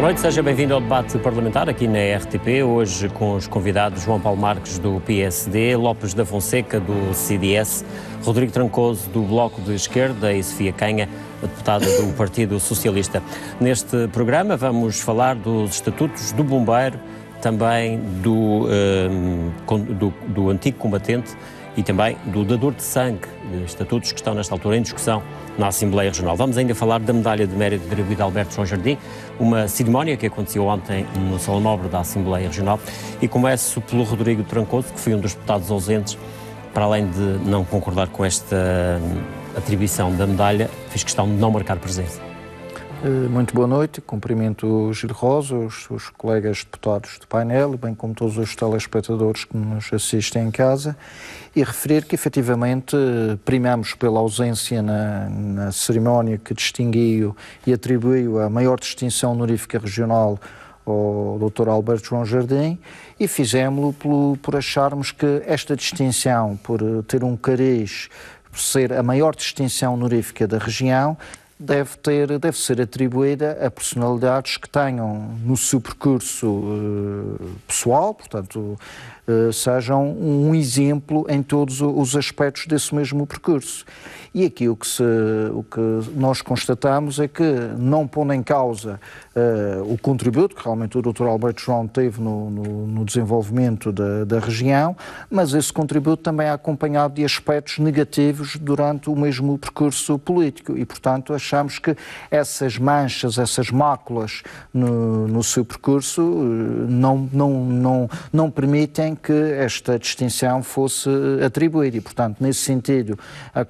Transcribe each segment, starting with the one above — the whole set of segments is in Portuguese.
noite, seja bem-vindo ao debate parlamentar aqui na RTP, hoje com os convidados João Paulo Marques do PSD, Lopes da Fonseca do CDS, Rodrigo Trancoso do Bloco de Esquerda e Sofia Canha, a deputada do Partido Socialista. Neste programa vamos falar dos estatutos do bombeiro, também do antigo combatente e também do dador de sangue, estatutos que estão nesta altura em discussão na Assembleia Regional. Vamos ainda falar da medalha de mérito atribuída a Alberto João Jardim, uma cerimónia que aconteceu ontem no Salão Nobre da Assembleia Regional, e começo pelo Rodrigo Trancoso, que foi um dos deputados ausentes. Para além de não concordar com esta atribuição da medalha, fez questão de não marcar presença. Muito boa noite, cumprimento o Gil Rosa, os colegas deputados do painel, bem como todos os telespectadores que nos assistem em casa, e referir que efetivamente primamos pela ausência na cerimónia que distinguiu e atribuiu a maior distinção honorífica regional ao Dr. Alberto João Jardim, e fizemos-lo por acharmos que esta distinção, por ter um cariz, por ser a maior distinção honorífica da região, deve ser atribuída a personalidades que tenham no seu percurso pessoal, portanto, sejam um exemplo em todos os aspectos desse mesmo percurso. E aqui o que nós constatamos é que, não pondo em causa o contributo que realmente o Dr. Alberto João teve no desenvolvimento da região, mas esse contributo também é acompanhado de aspectos negativos durante o mesmo percurso político e, portanto, achamos que essas manchas, essas máculas no seu percurso não permitem que esta distinção fosse atribuída e, portanto, nesse sentido,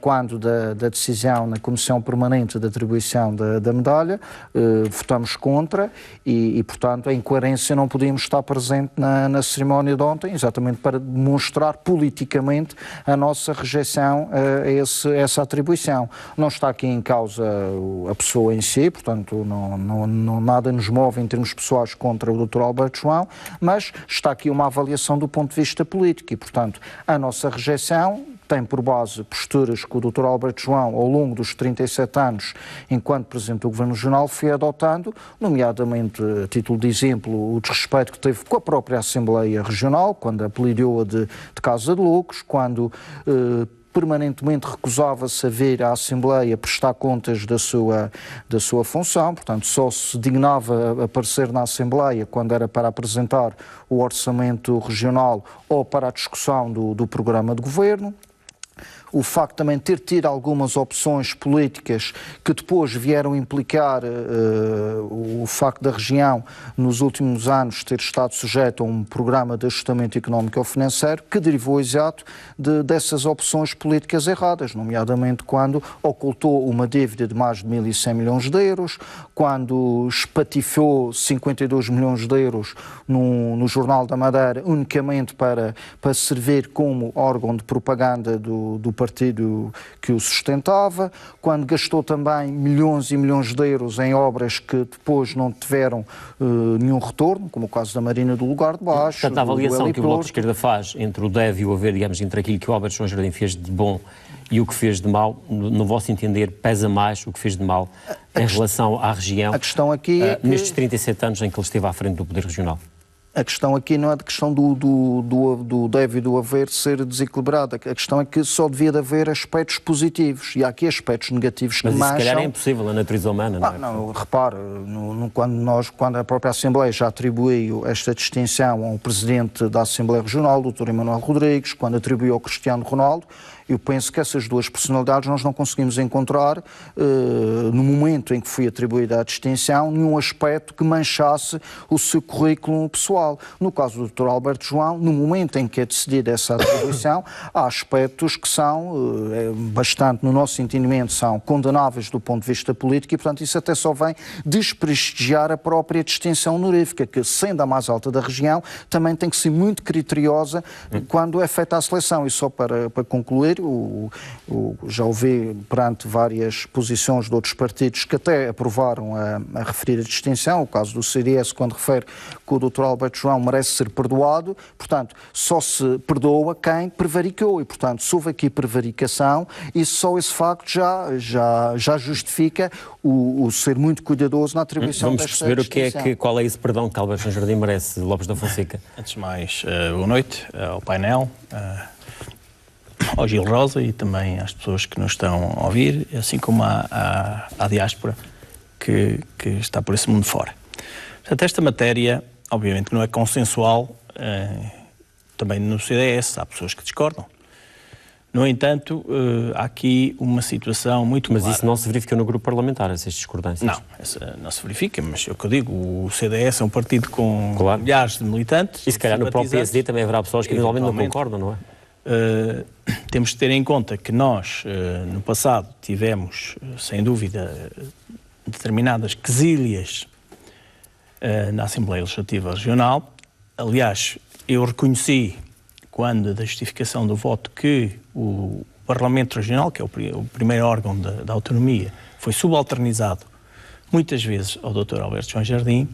quando da decisão na Comissão Permanente de Atribuição da medalha, votamos contra e, portanto, em coerência não podíamos estar presente na cerimónia de ontem, exatamente para demonstrar politicamente a nossa rejeição a essa atribuição. Não está aqui em causa a pessoa em si, portanto, nada nos move em termos pessoais contra o Dr. Alberto João, mas está aqui uma avaliação do ponto de vista político e, portanto, a nossa rejeição tem por base posturas que o Dr. Alberto João, ao longo dos 37 anos, enquanto Presidente do Governo Regional, foi adotando, nomeadamente, a título de exemplo, o desrespeito que teve com a própria Assembleia Regional, quando apelidou-a de Casa de Loucos, quando permanentemente recusava-se a vir à Assembleia prestar contas da sua função, portanto só se dignava a aparecer na Assembleia quando era para apresentar o orçamento regional ou para a discussão do programa de governo. O facto também de ter tido algumas opções políticas que depois vieram implicar o facto da região, nos últimos anos, ter estado sujeito a um programa de ajustamento económico ou financeiro que derivou exato dessas opções políticas erradas, nomeadamente quando ocultou uma dívida de mais de 1.100 milhões de euros, quando espatifou 52 milhões de euros no Jornal da Madeira unicamente para servir como órgão de propaganda do partido que o sustentava, quando gastou também milhões e milhões de euros em obras que depois não tiveram nenhum retorno, como o caso da Marina do Lugar de Baixo. Portanto, a avaliação que o Bloco de Esquerda faz entre o deve e o haver, digamos, entre aquilo que o Alberto João Jardim fez de bom e o que fez de mal, no vosso entender, pesa mais o que fez de mal em relação à região, a questão aqui é que, nestes 37 anos em que ele esteve à frente do Poder Regional? A questão aqui não é de questão do deve e do haver ser desequilibrado. A questão é que só devia de haver aspectos positivos e há aqui aspectos negativos que mancham. Mas isso, se calhar, é impossível, a natureza humana, não é? Não, repare, quando a própria Assembleia já atribuiu esta distinção ao Presidente da Assembleia Regional, Dr. Emanuel Rodrigues, quando atribuiu ao Cristiano Ronaldo, eu penso que essas duas personalidades nós não conseguimos encontrar, no momento em que foi atribuída a distinção, nenhum aspecto que manchasse o seu currículo pessoal. No caso do Dr. Alberto João, no momento em que é decidida essa atribuição, há aspectos que são bastante, no nosso entendimento, são condenáveis do ponto de vista político e, portanto, isso até só vem desprestigiar a própria distinção honorífica, que, sendo a mais alta da região, também tem que ser muito criteriosa quando é feita a seleção. E só para concluir, já ouvi perante várias posições de outros partidos que que até aprovaram a referida distinção, o caso do CDS, quando refere que o Dr. Alberto João merece ser perdoado, portanto, só se perdoa quem prevaricou e, portanto, se houve aqui prevaricação, e só esse facto já justifica o ser muito cuidadoso na atribuição Vamos desta perceber distinção. qual é esse perdão que Alberto João Jardim merece, Lopes da Fonseca. Antes de mais, boa noite ao painel, ao Gil Rosa e também às pessoas que nos estão a ouvir, assim como à diáspora que está por esse mundo fora. Portanto, esta matéria, obviamente, que não é consensual, também no CDS, há pessoas que discordam. No entanto, há aqui uma situação muito clara. Mas isso não se verificou no grupo parlamentar, essas discordâncias? Não, essa não se verifica, mas é o que eu digo, o CDS é um partido com claro. milhares de militantes. E se calhar no próprio PSD também haverá pessoas que eventualmente não concordam, não é? Temos de ter em conta que nós, no passado, tivemos, sem dúvida, determinadas quesílias na Assembleia Legislativa Regional. Aliás, eu reconheci, quando da justificação do voto, que o Parlamento Regional, que é o primeiro órgão da autonomia, foi subalternizado muitas vezes ao Dr. Alberto João Jardim,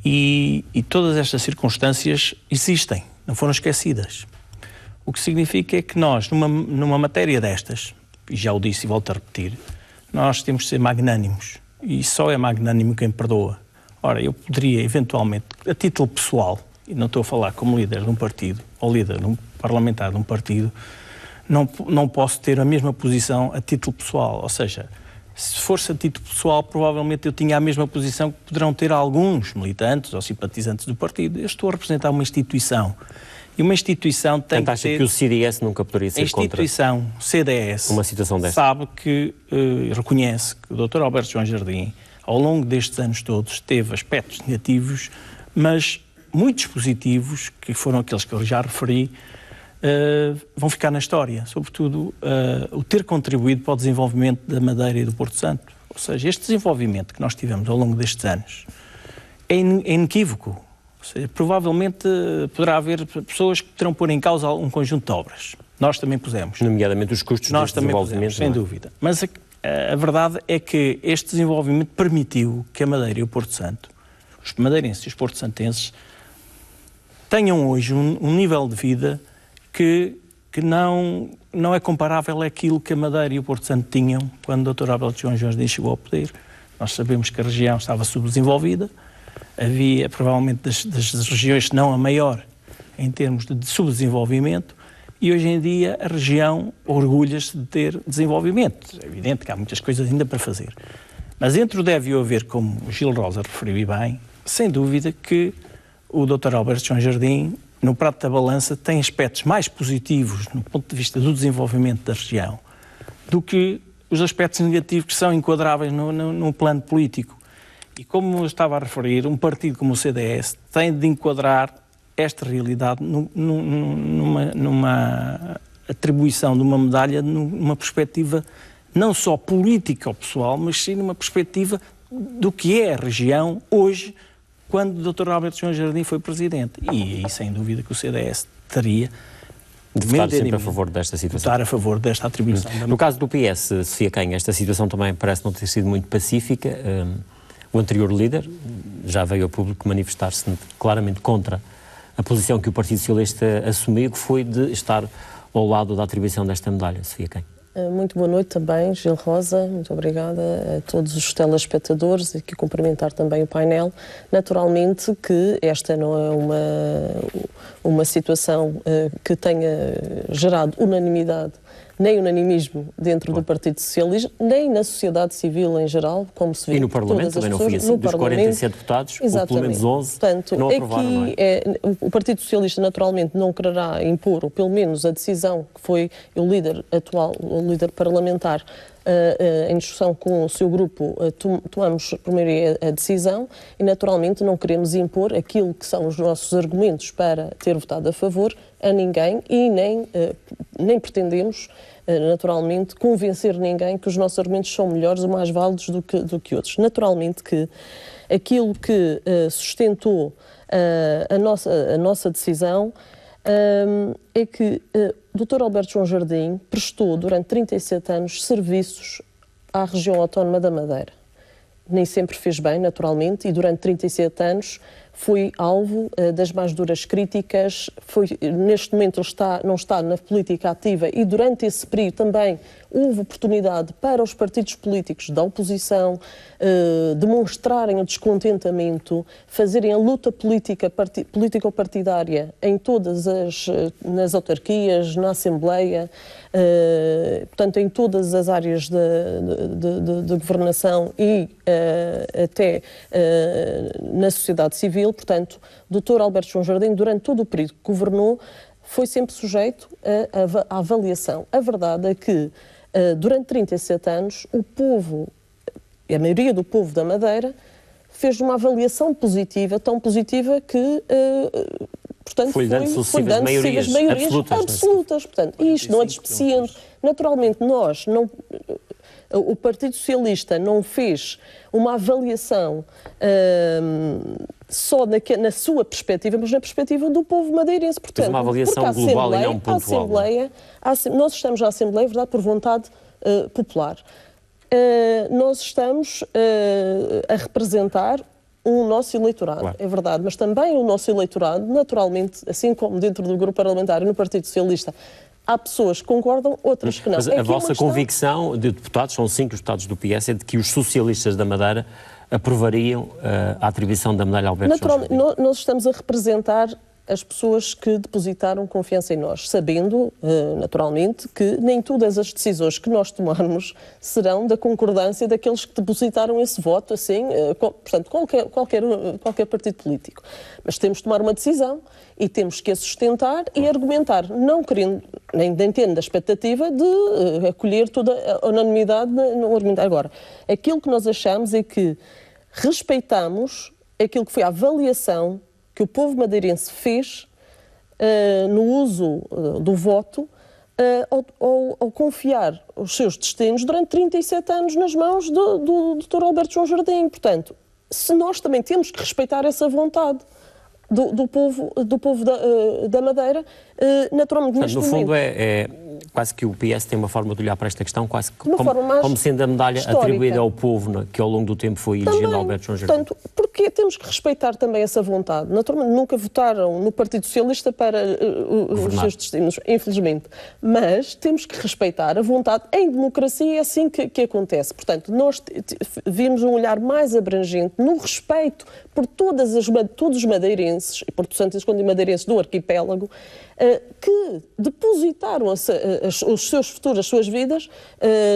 e todas estas circunstâncias existem, não foram esquecidas. O que significa é que nós, numa matéria destas, e já o disse e volto a repetir, nós temos de ser magnânimos, e só é magnânimo quem perdoa. Ora, eu poderia, eventualmente, a título pessoal, e não estou a falar como líder de um partido, ou líder de um parlamentar de um partido, não posso ter a mesma posição a título pessoal. Ou seja, se fosse a título pessoal, provavelmente eu tinha a mesma posição que poderão ter alguns militantes ou simpatizantes do partido. Eu estou a representar uma instituição. E uma instituição tem que ter... que o CDS nunca poderia ser contra... A instituição CDS uma situação desta. Sabe que, reconhece que o Dr. Alberto João Jardim, ao longo destes anos todos, teve aspectos negativos, mas muitos positivos, que foram aqueles que eu já referi, vão ficar na história. Sobretudo, o ter contribuído para o desenvolvimento da Madeira e do Porto Santo. Ou seja, este desenvolvimento que nós tivemos ao longo destes anos é inequívoco. Ou seja, provavelmente poderá haver pessoas que terão pôr em causa um conjunto de obras. Nós também pusemos. Nomeadamente os custos de desenvolvimento. Pusemos, sem dúvida. Mas a verdade é que este desenvolvimento permitiu que a Madeira e o Porto Santo, os madeirenses e os porto-santenses, tenham hoje um nível de vida que não é comparável àquilo que a Madeira e o Porto Santo tinham quando o Dr. Alberto João Jardim chegou ao poder. Nós sabemos que a região estava subdesenvolvida, havia provavelmente das regiões, se não a maior, em termos de subdesenvolvimento, e hoje em dia a região orgulha-se de ter desenvolvimento. É evidente que há muitas coisas ainda para fazer. Mas entre o deve e o haver, como o Gil Rosa referiu e bem, sem dúvida que o Dr. Alberto João Jardim, no prato da balança, tem aspectos mais positivos no ponto de vista do desenvolvimento da região do que os aspectos negativos que são enquadráveis no plano político. E como eu estava a referir, um partido como o CDS tem de enquadrar esta realidade numa atribuição de uma medalha, numa perspectiva não só política ou pessoal, mas sim numa perspectiva do que é a região hoje, quando o Dr. Alberto João Jardim foi presidente. E aí, sem dúvida, que o CDS teria de votar sempre a favor desta situação. Votar a favor desta atribuição. No caso do PS, Sofia Canha, esta situação também parece não ter sido muito pacífica. O anterior líder já veio ao público manifestar-se claramente contra a posição que o Partido Socialista assumiu, que foi de estar ao lado da atribuição desta medalha. Sofia Canha. Muito boa noite também, Gil Rosa, muito obrigada a todos os telespectadores e que cumprimentar também o painel. Naturalmente que esta não é uma situação que tenha gerado unanimidade, nem unanimismo dentro do Partido Socialista, nem na sociedade civil em geral, como se vê. E no Parlamento também não foi assim, dos 47 deputados, houve pelo menos 11 Portanto, não aprovaram, não é? O Partido Socialista naturalmente não quererá impor, ou pelo menos a decisão que foi o líder atual, o líder parlamentar, em discussão com o seu grupo, tomamos primeiro a decisão e naturalmente não queremos impor aquilo que são os nossos argumentos para ter votado a favor a ninguém e nem pretendemos naturalmente convencer ninguém que os nossos argumentos são melhores ou mais válidos do que outros. Naturalmente que aquilo que sustentou a nossa decisão é que o Dr. Alberto João Jardim prestou durante 37 anos serviços à região autónoma da Madeira. nem sempre fez bem, naturalmente, e durante 37 anos foi alvo das mais duras críticas. Neste momento não está na política ativa e durante esse período também houve oportunidade para os partidos políticos da oposição demonstrarem o descontentamento, fazerem a luta político-partidária em todas nas autarquias, na Assembleia, portanto em todas as áreas de governação e até na sociedade civil. Portanto, o Dr. Alberto João Jardim, durante todo o período que governou, foi sempre sujeito à avaliação. A verdade é que, durante 37 anos, o povo, a maioria do povo da Madeira, fez uma avaliação positiva, tão positiva que, portanto, foi dando sucessivas maiorias absolutas. Portanto, e isto não é despeciente. Naturalmente, o Partido Socialista não fez uma avaliação só na sua perspectiva, mas na perspectiva do povo madeirense. Portanto, uma avaliação global e não pontual. Nós estamos à Assembleia, verdade, por vontade popular. Nós estamos a representar o nosso eleitorado, claro. É verdade, mas também o nosso eleitorado, naturalmente, assim como dentro do grupo parlamentar e no Partido Socialista, há pessoas que concordam, outras que não. Mas a vossa convicção de deputados, são 5 deputados do PS, é de que os socialistas da Madeira aprovariam a atribuição da medalha Alberto João Jardim? Nós estamos a representar as pessoas que depositaram confiança em nós, sabendo, naturalmente, que nem todas as decisões que nós tomarmos serão da concordância daqueles que depositaram esse voto, assim, portanto, qualquer partido político. Mas temos de tomar uma decisão e temos que a sustentar e argumentar, não querendo, nem tendo a expectativa de acolher toda a unanimidade no argumentar. Agora, aquilo que nós achamos é que respeitamos aquilo que foi a avaliação que o povo madeirense fez no uso do voto ao confiar os seus destinos durante 37 anos nas mãos do Dr. Alberto João Jardim. Portanto, se nós também temos que respeitar essa vontade do povo da Madeira, naturalmente, portanto, neste no momento... fundo é quase que o PS tem uma forma de olhar para esta questão, quase como sendo a medalha histórica, atribuída ao povo, que ao longo do tempo foi elegendo Alberto João Jardim. Portanto, porque temos que respeitar também essa vontade. Naturalmente, nunca votaram no Partido Socialista para os seus destinos, infelizmente. Mas temos que respeitar a vontade. Em democracia é assim que acontece. Portanto, nós vimos um olhar mais abrangente no respeito por todos os madeirenses, e Porto Santo e madeirenses do arquipélago, que depositaram os seus futuros, as suas vidas,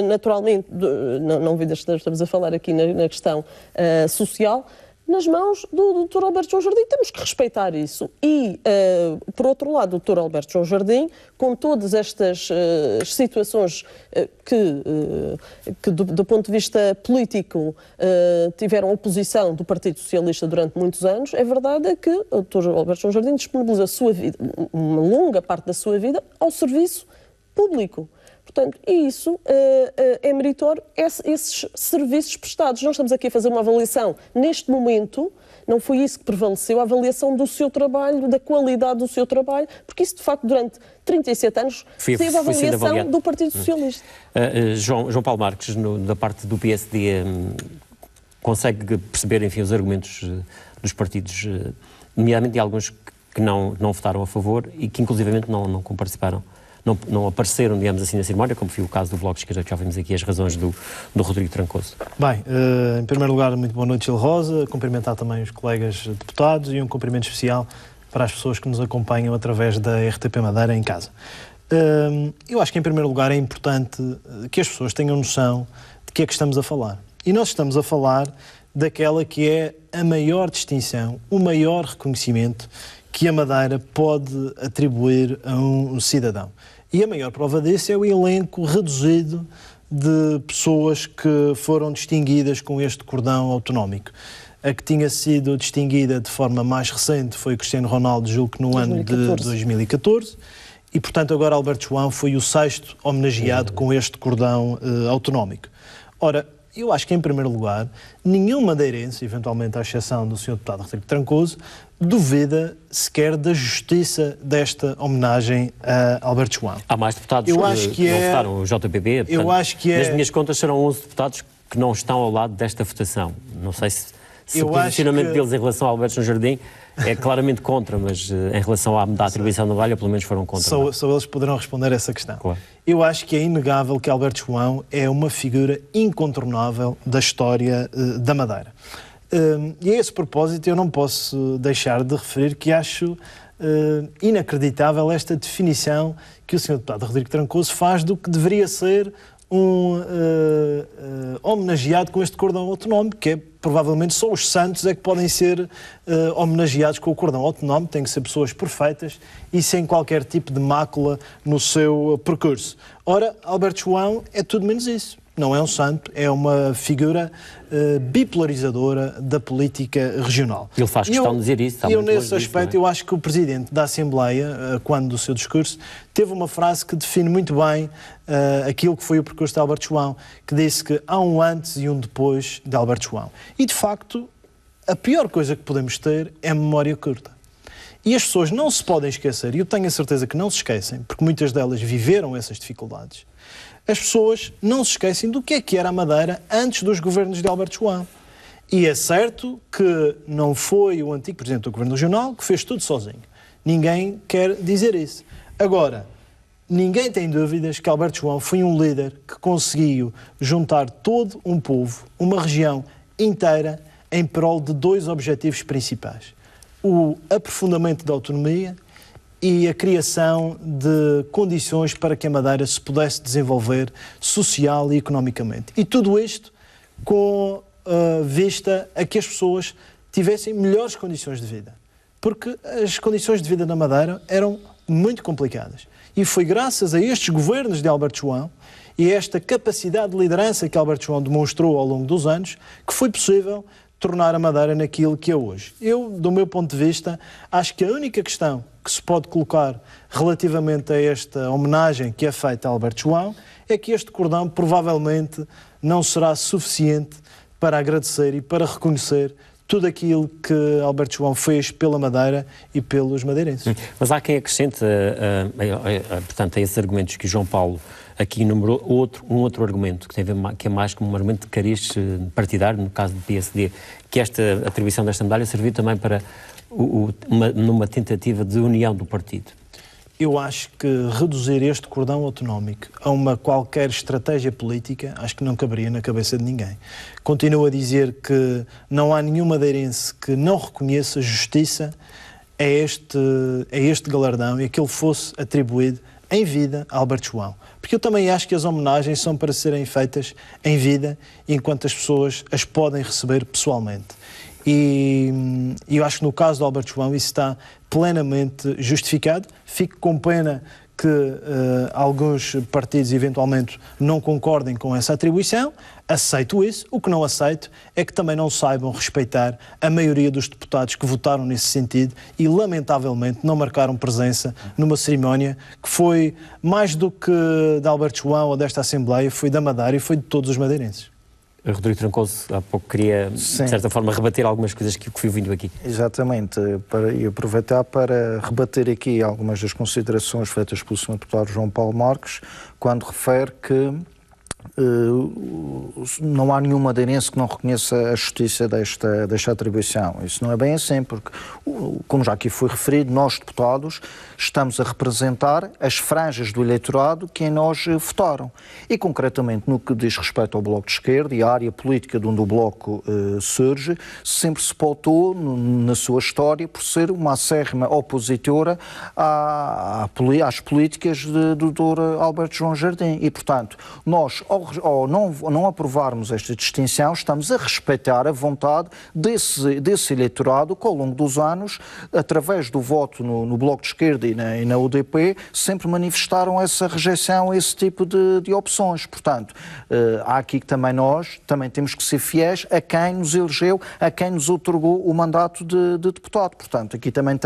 naturalmente, não vidas, estamos a falar aqui na questão social, nas mãos do Dr. Alberto João Jardim. Temos que respeitar isso. E, por outro lado, o Dr. Alberto João Jardim, com todas estas situações que do ponto de vista político, tiveram oposição do Partido Socialista durante muitos anos, é verdade que o Dr. Alberto João Jardim disponibiliza a sua vida, uma longa parte da sua vida, ao serviço público. Portanto, isso é meritório, esses serviços prestados. Nós estamos aqui a fazer uma avaliação. Neste momento, não foi isso que prevaleceu, a avaliação do seu trabalho, da qualidade do seu trabalho, porque isso, de facto, durante 37 anos, teve a avaliação do Partido Socialista. João Paulo Marques, da parte do PSD, consegue perceber, enfim, os argumentos dos partidos, nomeadamente de alguns que não votaram a favor e que, inclusivamente, não comparticiparam? Não apareceram, digamos assim, na cerimónia, como foi o caso do Bloco de Esquerda, que já vimos aqui as razões do Rodrigo Trancoso. Bem, em primeiro lugar, muito boa noite, Gil Rosa, cumprimentar também os colegas deputados e um cumprimento especial para as pessoas que nos acompanham através da RTP Madeira em casa. Eu acho que, em primeiro lugar, é importante que as pessoas tenham noção de que é que estamos a falar. E nós estamos a falar daquela que é a maior distinção, o maior reconhecimento que a Madeira pode atribuir a um cidadão. E a maior prova disso é o elenco reduzido de pessoas que foram distinguidas com este cordão autonómico. A que tinha sido distinguida de forma mais recente foi Cristiano Ronaldo, julgo que no ano de 2014, e, portanto, agora Alberto João foi o 6º homenageado com este cordão autonómico. Ora, eu acho que, em primeiro lugar, nenhum madeirense, eventualmente à exceção do Sr. Deputado Rodrigo Trancoso, duvida sequer da justiça desta homenagem a Alberto João. Há mais deputados que não votaram o JPB. Portanto, eu acho que nas minhas contas serão 11 deputados que não estão ao lado desta votação. Não sei se Eu o posicionamento acho que- deles em relação ao Alberto João Jardim é claramente contra, mas em relação à atribuição da medalha, pelo menos foram contra. Só eles poderão responder a essa questão. Claro. Eu acho que é inegável que Alberto João é uma figura incontornável da história da Madeira. E a esse propósito eu não posso deixar de referir que acho inacreditável esta definição que o Sr. Deputado Rodrigo Trancoso faz do que deveria ser um homenageado com este cordão autonómico, que é provavelmente só os santos é que podem ser homenageados com o cordão autonómico, têm que ser pessoas perfeitas e sem qualquer tipo de mácula no seu percurso. Ora, Alberto João é tudo menos isso. Não é um santo, é uma figura bipolarizadora da política regional. Ele faz questão de dizer isso. está E eu, muito longe nesse disso, aspecto, não é? eu acho que o Presidente da Assembleia, quando do seu discurso, teve uma frase que define muito bem aquilo que foi o percurso de Alberto João, que disse que há um antes e um depois de Alberto João. E, de facto, a pior coisa que podemos ter é memória curta. E as pessoas não se podem esquecer, e eu tenho a certeza que não se esquecem, porque muitas delas viveram essas dificuldades. As pessoas não se esquecem do que era a Madeira antes dos governos de Alberto João. E é certo que não foi o antigo Presidente do Governo Regional que fez tudo sozinho. Ninguém quer dizer isso. Agora, ninguém tem dúvidas que Alberto João foi um líder que conseguiu juntar todo um povo, uma região inteira, em prol de dois objetivos principais. O aprofundamento da autonomia e a criação de condições para que a Madeira se pudesse desenvolver social e economicamente. E tudo isto com vista a que as pessoas tivessem melhores condições de vida. Porque as condições de vida na Madeira eram muito complicadas. E foi graças a estes governos de Alberto João e a esta capacidade de liderança que Alberto João demonstrou ao longo dos anos que foi possível tornar a Madeira naquilo que é hoje. Eu, do meu ponto de vista, acho que a única questão que se pode colocar relativamente a esta homenagem que é feita a Alberto João é que este cordão provavelmente não será suficiente para agradecer e para reconhecer tudo aquilo que Alberto João fez pela Madeira e pelos madeirenses. Mas há quem acrescente, portanto, a esses argumentos que o João Paulo aqui enumerou, um outro argumento que é mais como um argumento de cariz partidário, no caso do PSD, que esta atribuição desta medalha serviu também para numa tentativa de união do partido. Eu acho que reduzir este cordão autonómico a uma qualquer estratégia política, acho que não caberia na cabeça de ninguém. Continuo a dizer que não há nenhum madeirense que não reconheça justiça a este galardão e que ele fosse atribuído em vida a Alberto João. Porque eu também acho que as homenagens são para serem feitas em vida, enquanto as pessoas as podem receber pessoalmente. E eu acho que no caso do Alberto João isso está plenamente justificado. Fico com pena que alguns partidos eventualmente não concordem com essa atribuição. Aceito isso. O que não aceito é que também não saibam respeitar a maioria dos deputados que votaram nesse sentido e, lamentavelmente, não marcaram presença numa cerimónia que foi mais do que de Alberto João ou desta Assembleia, foi da Madeira e foi de todos os madeirenses. Rodrigo Trancoso há pouco queria, de certa forma, rebater algumas coisas que fui ouvindo aqui. Exatamente, e aproveitar para rebater aqui algumas das considerações feitas pelo Sr. Deputado João Paulo Marques, quando refere que não há nenhum madeirense que não reconheça a justiça desta atribuição. Isso não é bem assim, porque, como já aqui foi referido, nós, deputados, estamos a representar as franjas do eleitorado que em nós votaram. E, concretamente, no que diz respeito ao Bloco de Esquerda e à área política de onde o Bloco surge, sempre se pautou, na sua história, por ser uma acérrima opositora às políticas do Dr. Alberto João Jardim. E, portanto, nós, ao não aprovarmos esta distinção, estamos a respeitar a vontade desse eleitorado que, ao longo dos anos, através do voto no Bloco de Esquerda e na UDP, sempre manifestaram essa rejeição a esse tipo de opções. Portanto, há aqui que também nós temos que ser fiéis a quem nos elegeu, a quem nos outorgou o mandato de deputado. Portanto, aqui também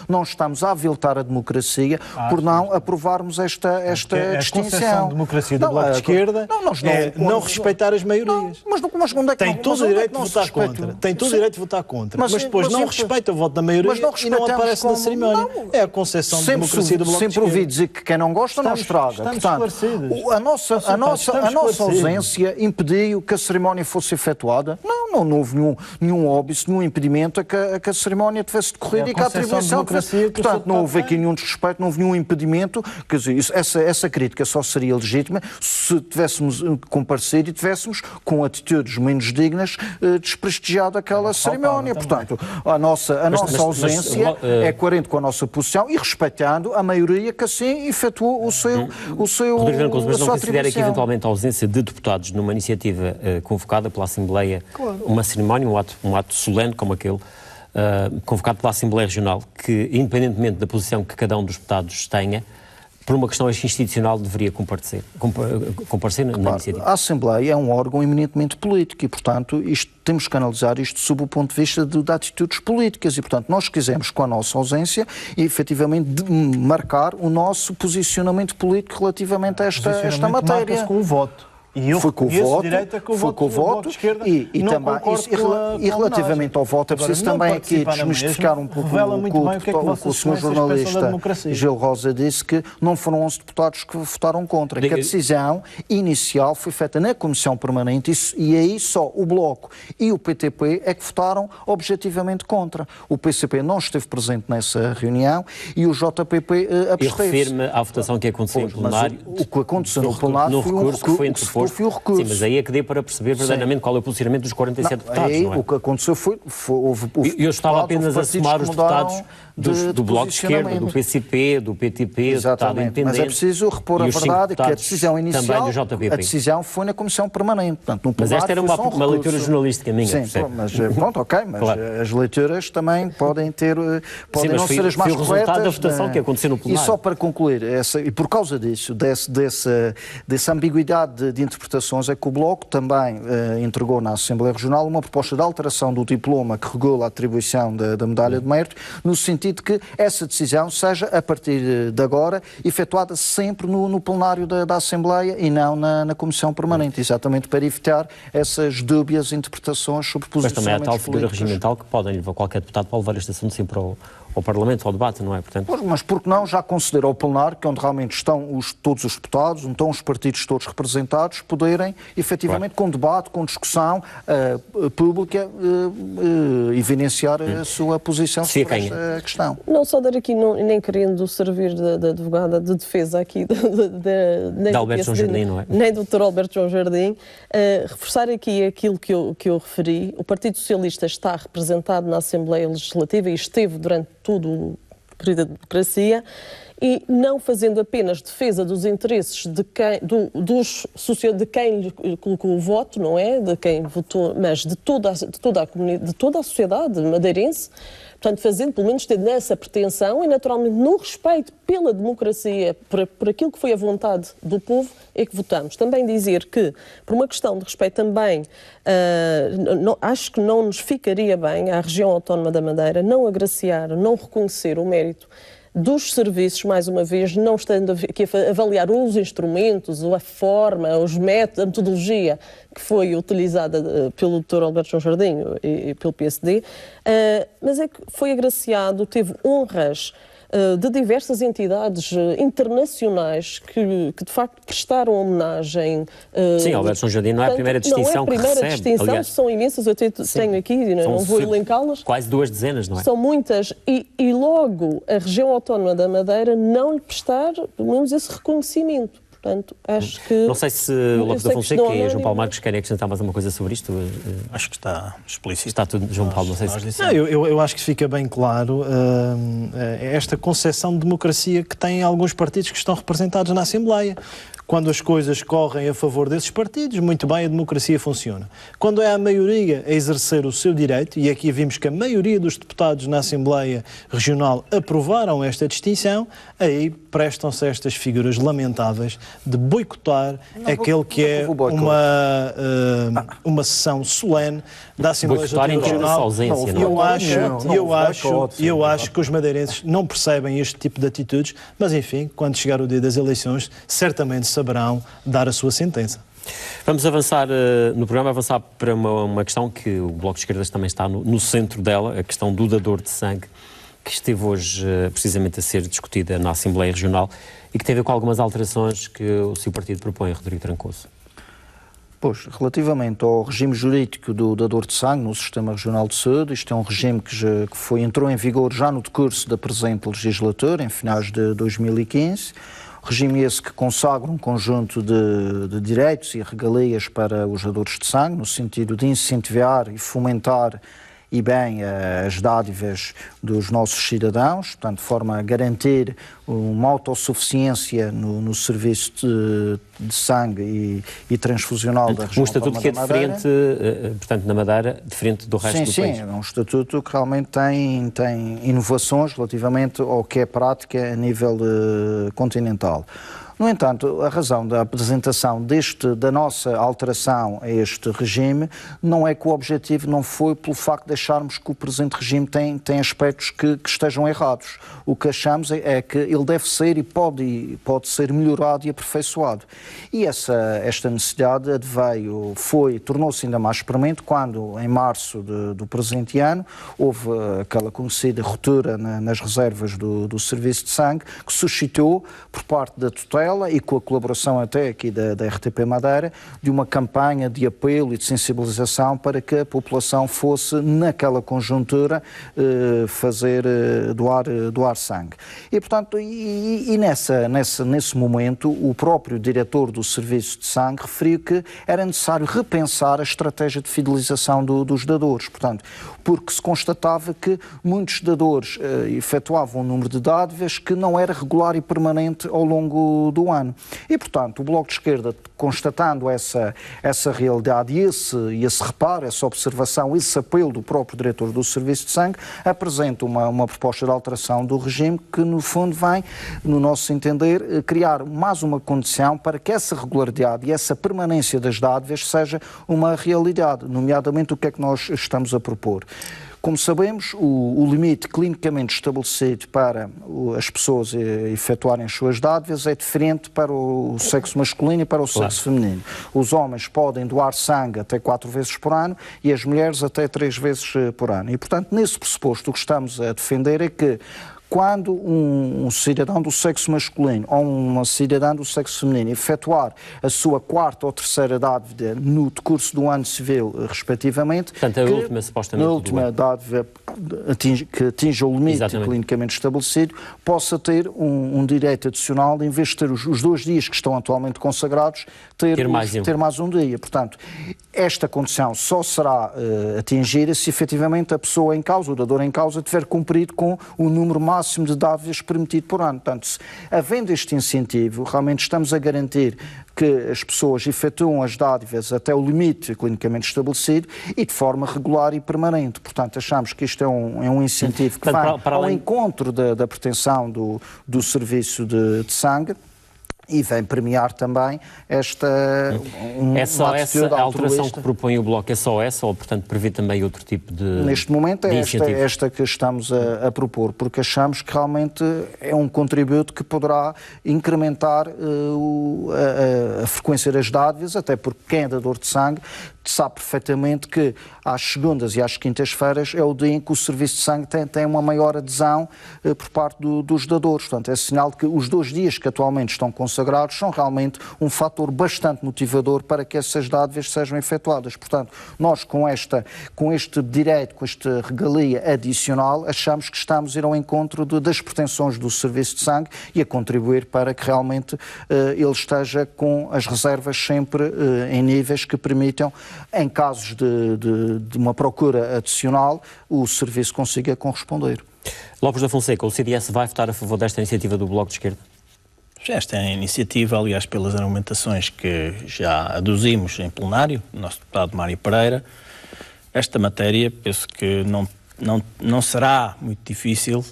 não estamos a aviltar a democracia por não aprovarmos esta distinção. A concepção de democracia do Bloco de Esquerda Não, nós não. É não respeitar as maiorias. Mas onde é que Tem todo o direito de votar contra. Tem todo o direito de votar contra. Mas depois não respeita o voto da maioria e não aparece na cerimónia. É a concepção de democracia do Bloco de Esquerda. Sempre ouvi dizer que quem não gosta não estraga. Portanto, a nossa ausência impediu que a cerimónia fosse efetuada. Não houve nenhum óbice, nenhum impedimento a que a cerimónia tivesse decorrido e que a atribuição tivesse. Portanto, não houve aqui nenhum desrespeito, não houve nenhum impedimento. Quer dizer, essa crítica só seria legítima se tivéssemos comparecido e tivéssemos, com atitudes menos dignas, desprestigiado aquela cerimónia. Portanto, a nossa ausência é coerente com a nossa posição e respeitando a maioria que assim efetuou o seu Rodrigo Franco, mas não considera que atribuição. eventualmente a ausência de deputados numa iniciativa convocada pela Assembleia, uma cerimónia, um ato solene como aquele, convocado pela Assembleia Regional, que independentemente da posição que cada um dos deputados tenha, por uma questão institucional deveria comparecer na iniciativa? A Assembleia é um órgão eminentemente político e, portanto, temos que analisar isto sob o ponto de vista de atitudes políticas e, portanto, nós quisemos, com a nossa ausência, efetivamente marcar o nosso posicionamento político relativamente a esta matéria. Com o voto. E eu foi com o voto, foi com o voto e relativamente ao voto é preciso também aqui desmistificar um pouco o que o senhor jornalista Gil Rosa disse, que não foram 11 deputados que votaram contra, que a decisão inicial foi feita na Comissão Permanente e aí só o Bloco e o PTP é que votaram objetivamente contra. O PCP não esteve presente nessa reunião e o JPP absteve-se. E refere-me à votação que aconteceu em plenário. O que aconteceu no plenário foi um recurso. Sim, mas aí é que dê para perceber verdadeiramente qual é o posicionamento dos 47 deputados, não é? O que aconteceu houve eu estava apenas a somar os deputados do Bloco de Esquerda, do PCP, do PTP, do Estado Independente. Mas é preciso repor a verdade que a decisão inicial, do JPP. A decisão foi na Comissão Permanente. Portanto, no mas esta era uma leitura jornalística minha. Sim, mas pronto, ok, mas claro. As leituras também podem não ser as mais corretas. Foi o resultado da votação que aconteceu no plenário. E só para concluir, e por causa disso, dessa ambiguidade de interpretações, é que o Bloco também entregou na Assembleia Regional uma proposta de alteração do diploma que regula a atribuição da medalha de mérito, no sentido de que essa decisão seja, a partir de agora, efetuada sempre no plenário da Assembleia e não na Comissão Permanente, exatamente para evitar essas dúbias interpretações sobre posicionamentos políticos. Mas também há tal figura regimental que qualquer deputado pode levar este assunto sempre ao Parlamento, ao debate, não é? Portanto... Mas por que não já conceder ao plenário, que é onde realmente estão todos os deputados, onde estão os partidos todos representados, poderem, efetivamente, com debate, com discussão pública, evidenciar a sua posição sobre esta questão. Não só dar aqui, nem querendo servir de advogada de defesa aqui de Alberto João Jardim, não é? Nem do Dr. Alberto João Jardim, reforçar aqui aquilo que eu referi. O Partido Socialista está representado na Assembleia Legislativa e esteve durante todo o período da democracia, e não fazendo apenas defesa dos interesses de quem lhe colocou o voto, não é? De quem votou, mas de toda a comunidade, de toda a sociedade madeirense, portanto, fazendo, pelo menos, tendo essa pretensão e, naturalmente, no respeito pela democracia, por aquilo que foi a vontade do povo, é que votamos. Também dizer que, por uma questão de respeito também, acho que não nos ficaria bem à região autónoma da Madeira não agraciar, não reconhecer o mérito dos serviços, mais uma vez, não estando aqui a avaliar os instrumentos, a forma, os métodos, a metodologia que foi utilizada pelo Dr. Alberto João Jardim e pelo PSD, mas é que foi agraciado, teve honras de diversas entidades internacionais que de facto prestaram homenagem. Sim, Alberto João Jardim não é a primeira distinção que recebe. Não é a primeira distinção, aliás, são imensas, eu tenho aqui, não vou elencá-las. Quase 2 dezenas, não é? São muitas, e logo a região autónoma da Madeira não lhe prestar, pelo menos, esse reconhecimento. Portanto, acho que... Não sei se o Lopes da Fonseca e João Paulo Marques querem acrescentar mais alguma coisa sobre isto. Acho que está explícito. Está tudo, João Paulo, não sei se... Não, eu acho que fica bem claro esta concepção de democracia que têm alguns partidos que estão representados na Assembleia. Quando as coisas correm a favor desses partidos, muito bem, a democracia funciona. Quando é a maioria a exercer o seu direito, e aqui vimos que a maioria dos deputados na Assembleia Regional aprovaram esta distinção, aí prestam-se estas figuras lamentáveis de boicotar aquele que é uma sessão solene da Assembleia Regional. Eu acho que os madeirenses não percebem este tipo de atitudes, mas enfim, quando chegar o dia das eleições, certamente saberão dar a sua sentença. Vamos avançar no programa, avançar para uma questão que o Bloco de Esquerdas também está no centro dela, a questão do dador de sangue, que esteve hoje precisamente a ser discutida na Assembleia Regional e que tem a ver com algumas alterações que o seu partido propõe, Rodrigo Trancoso. Pois, relativamente ao regime jurídico do dador de sangue no Sistema Regional de Saúde, isto é um regime que entrou em vigor já no decurso da presente legislatura, em finais de 2015. Regime esse que consagra um conjunto de direitos e regalias para os dadores de sangue, no sentido de incentivar e fomentar e bem as dádivas dos nossos cidadãos, portanto, de forma a garantir uma autossuficiência no serviço de sangue e transfusional da região. Um estatuto que é diferente, portanto, na Madeira, diferente do resto do país. Sim, é um estatuto que realmente tem inovações relativamente ao que é prática a nível continental. No entanto, a razão da apresentação da nossa alteração a este regime não é que o objetivo não foi pelo facto de acharmos que o presente regime tem aspectos que estejam errados. O que achamos é que ele deve ser e pode ser melhorado e aperfeiçoado. E esta necessidade tornou-se ainda mais premente quando, em março do presente ano, houve aquela conhecida ruptura nas reservas do serviço de sangue, que suscitou, por parte da tutela, e com a colaboração até aqui da RTP Madeira, de uma campanha de apelo e de sensibilização para que a população fosse, naquela conjuntura, doar sangue. E, portanto, nesse momento, o próprio diretor do Serviço de Sangue referiu que era necessário repensar a estratégia de fidelização dos dadores, portanto, porque se constatava que muitos dadores efetuavam um número de dádivas que não era regular e permanente ao longo do ano. E, portanto, o Bloco de Esquerda, constatando essa realidade e esse reparo, essa observação, esse apelo do próprio diretor do Serviço de Sangue, apresenta uma proposta de alteração do regime que, no fundo, vem, no nosso entender, criar mais uma condição para que essa regularidade e essa permanência das dádivas seja uma realidade, nomeadamente o que é que nós estamos a propor. Como sabemos, o limite clinicamente estabelecido para as pessoas efetuarem as suas dádivas é diferente para o sexo masculino e para o sexo feminino. Os homens podem doar sangue até 4 vezes por ano e as mulheres até 3 vezes por ano. E, portanto, nesse pressuposto, o que estamos a defender é que quando um cidadão do sexo masculino ou uma cidadã do sexo feminino efetuar a sua 4ª ou 3ª dádiva no decurso do ano civil, respectivamente, portanto, a última, supostamente, na última dádiva que atinja o limite clinicamente estabelecido, possa ter um direito adicional, em vez de ter os 2 dias que estão atualmente consagrados, ter mais um dia. Portanto, esta condição só será atingida se efetivamente a pessoa em causa, o dador em causa, tiver cumprido com o número máximo de dádivas permitido por ano. Portanto, havendo este incentivo, realmente estamos a garantir que as pessoas efetuam as dádivas até o limite clinicamente estabelecido e de forma regular e permanente. Portanto, achamos que isto é um incentivo que vai ao encontro da pretensão do serviço de sangue e vem premiar também esta... É só essa a alteração que propõe o Bloco? É só essa ou, portanto, prevê também outro tipo de Neste momento é esta que estamos a propor, porque achamos que realmente é um contributo que poderá incrementar a frequência das dádivas, até porque quem é dador de sangue sabe perfeitamente que às segundas e às quintas-feiras é o dia em que o serviço de sangue tem uma maior adesão por parte dos dadores. Portanto, é sinal de que os 2 dias que atualmente estão consagrados são realmente um fator bastante motivador para que essas dádivas sejam efetuadas. Portanto, nós com este direito, com esta regalia adicional, achamos que estamos a ir ao encontro das pretensões do serviço de sangue e a contribuir para que realmente ele esteja com as reservas sempre em níveis que permitam, em casos de uma procura adicional, o serviço consiga corresponder. Lopes da Fonseca, o CDS vai votar a favor desta iniciativa do Bloco de Esquerda? Esta iniciativa, aliás, pelas argumentações que já aduzimos em plenário, o nosso deputado Mário Pereira, esta matéria, penso que não será muito difícil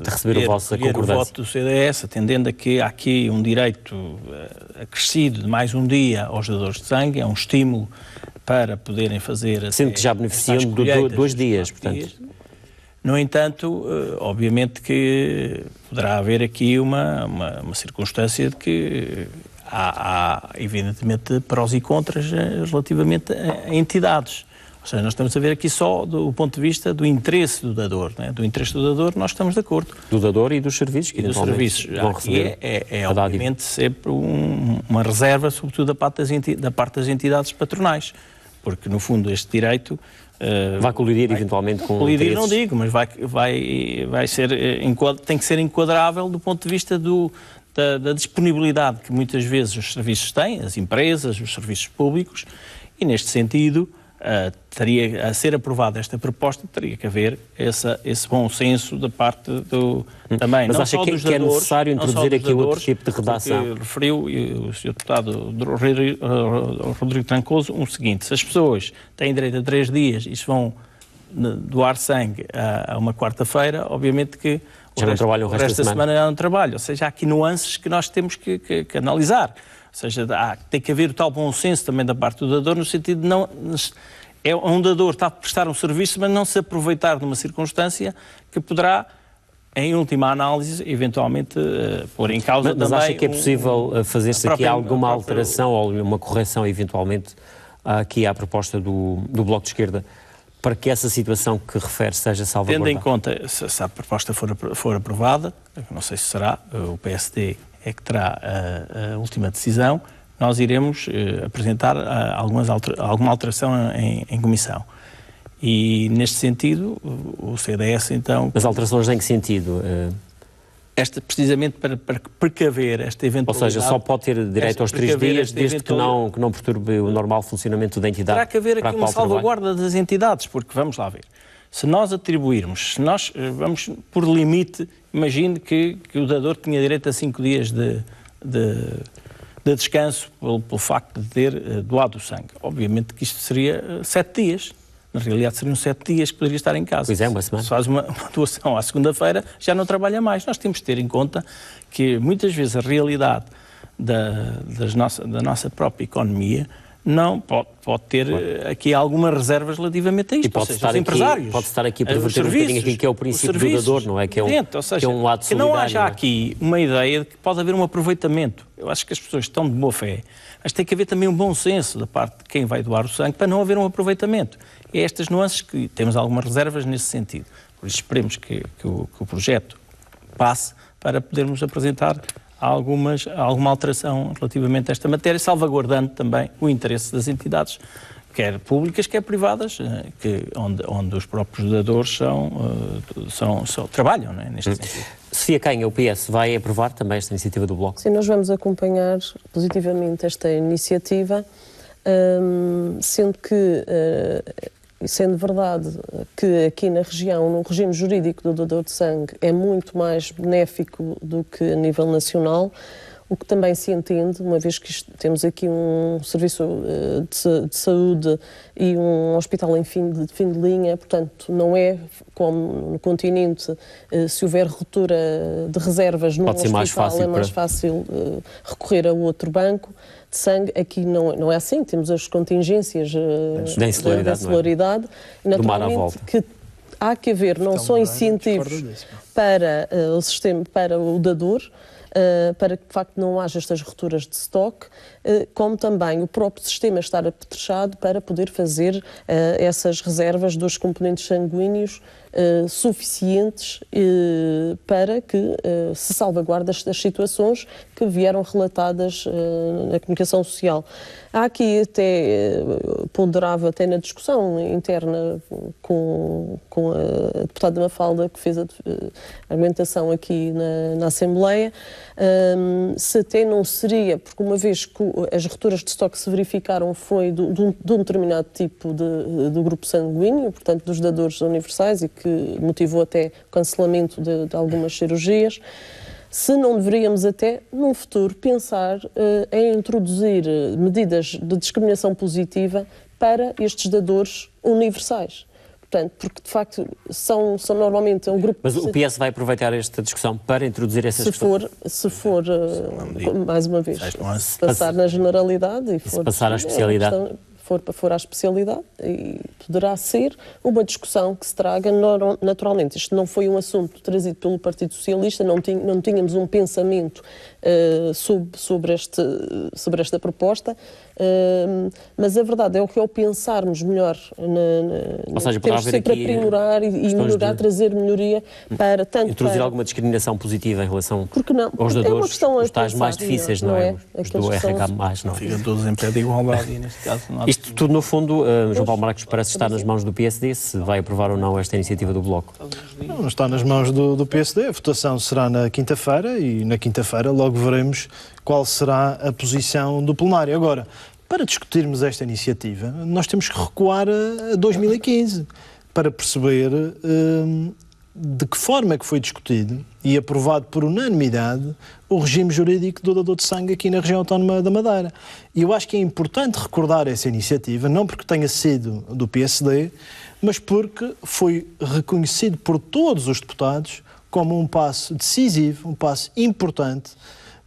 de receber o voto do CDS, atendendo a que há aqui um direito acrescido de mais um dia aos dadores de sangue, é um estímulo para poderem fazer... Sendo que já beneficiam de 2 dias, portanto... No entanto, obviamente que poderá haver aqui uma circunstância de que há evidentemente prós e contras relativamente a entidades. Ou seja, nós estamos a ver aqui só do ponto de vista do interesse do dador. Né? Do interesse do dador nós estamos de acordo. Do dador e dos serviços que E dos serviços. vão Aqui receber é obviamente sempre uma reserva, sobretudo da parte das entidades patronais. Porque, no fundo, este direito... vai colidir eventualmente com colidir, interesses. não digo, mas vai ser, tem que ser enquadrável do ponto de vista da disponibilidade que muitas vezes os serviços têm, as empresas, os serviços públicos, e neste sentido, teria a ser aprovada esta proposta, teria que haver esse bom senso da parte também. Mas não acha só que dos é dadores, necessário não só introduzir dos aqui outro dadores, tipo de redação? porque referiu e o Sr. Deputado Rodrigo Trancoso o seguinte: se as pessoas têm direito a 3 dias e se vão doar sangue a uma quarta-feira, obviamente que já não trabalham o resto da semana não trabalham. Ou seja, há aqui nuances que nós temos que analisar. Ou seja, tem que haver o tal bom senso também da parte do dador, no sentido de não... um dador está a prestar um serviço, mas não se aproveitar de uma circunstância que poderá, em última análise, eventualmente pôr em causa mas também... acha que é possível fazer-se aqui alguma alteração ou uma correção, eventualmente, aqui à proposta do Bloco de Esquerda, para que essa situação que refere seja salvaguardada? Tendo em conta, se a proposta for aprovada, não sei se será, o PSD é que terá a última decisão, nós iremos apresentar alguma alteração em comissão. E, neste sentido, o CDS, então... Mas alterações em que sentido? Precisamente para precaver esta Ou eventualidade... seja, só pode ter direito aos 3 dias, desde que não perturbe o normal funcionamento da entidade. Terá que haver aqui uma salvaguarda trabalho. das entidades, porque, vamos lá ver, se nós atribuirmos, se nós vamos por limite, imagine que o dador tinha direito a 5 dias de descanso pelo facto de ter doado o sangue. Obviamente que isto seria 7 dias. Na realidade seriam 7 dias que poderia estar em casa. Pois é, uma semana. Se faz uma doação à segunda-feira, já não trabalha mais. Nós temos de ter em conta que muitas vezes a realidade da nossa própria economia não pode ter aqui algumas reservas relativamente a isto. E pode estar empresários. Pode estar aqui a perverter um bocadinho aquilo que é o princípio do dador, não é? Que é um lado solidário. Que não haja aqui uma ideia de que pode haver um aproveitamento. Eu acho que as pessoas estão de boa fé, mas tem que haver também um bom senso da parte de quem vai doar o sangue para não haver um aproveitamento. É estas nuances que temos algumas reservas nesse sentido. Por isso esperemos que o projeto passe para podermos apresentar alguma alteração relativamente a esta matéria, salvaguardando também o interesse das entidades, quer públicas, quer privadas, onde os próprios dadores trabalham, não é, neste sentido. Sofia Canha, o PS, vai aprovar também esta iniciativa do Bloco? Sim, nós vamos acompanhar positivamente esta iniciativa, sendo verdade que aqui na região, no regime jurídico do doador de sangue, é muito mais benéfico do que a nível nacional, o que também se entende, uma vez que temos aqui um serviço de saúde e um hospital em fim de linha, portanto, não é como no continente, se houver ruptura de reservas no hospital, é mais fácil recorrer a outro banco de sangue. Aqui não é assim, temos as contingências da insularidade, e naturalmente que há que haver não só incentivos para o sistema, para o dador, para que de facto não haja estas rupturas de estoque, como também o próprio sistema estar apetrechado para poder fazer essas reservas dos componentes sanguíneos suficientes para que se salvaguarde estas situações que vieram relatadas na comunicação social. Há aqui até, ponderava até na discussão interna com a deputada Mafalda, que fez a argumentação aqui na Assembleia, se até não seria, porque uma vez que as rupturas de estoque se verificaram foi de um determinado tipo do grupo sanguíneo, portanto dos dadores universais, e que motivou até o cancelamento de algumas cirurgias, se não deveríamos até, num futuro, pensar em introduzir medidas de discriminação positiva para estes dadores universais. Portanto, porque de facto são normalmente um grupo... Mas o PS vai aproveitar esta discussão para introduzir essas questões? Se for mais uma vez, se passar na generalidade e se passar à especialidade. for à especialidade, e poderá ser uma discussão que se traga naturalmente. Isto não foi um assunto trazido pelo Partido Socialista, não tínhamos um pensamento sobre esta proposta, mas a verdade é que ao pensarmos melhor, Ou seja, temos sempre a aprimorar e melhorar, trazer melhoria para tanto... Introduzir alguma discriminação positiva em relação não? aos dadores, os tais pensar, mais difíceis, não é? Os do RH+, não. Ficam todos em pé de igualdade e, neste caso, não há... Isto tudo, no fundo, João Paulo Marques, parece estar nas mãos do PSD, se vai aprovar ou não esta iniciativa do Bloco. Não está nas mãos do PSD, a votação será na quinta-feira e na quinta-feira logo veremos qual será a posição do plenário. Agora, para discutirmos esta iniciativa, nós temos que recuar a 2015 para perceber de que forma é que foi discutido e aprovado por unanimidade o regime jurídico do dador de sangue aqui na região autónoma da Madeira. E eu acho que é importante recordar essa iniciativa, não porque tenha sido do PSD, mas porque foi reconhecido por todos os deputados como um passo decisivo, um passo importante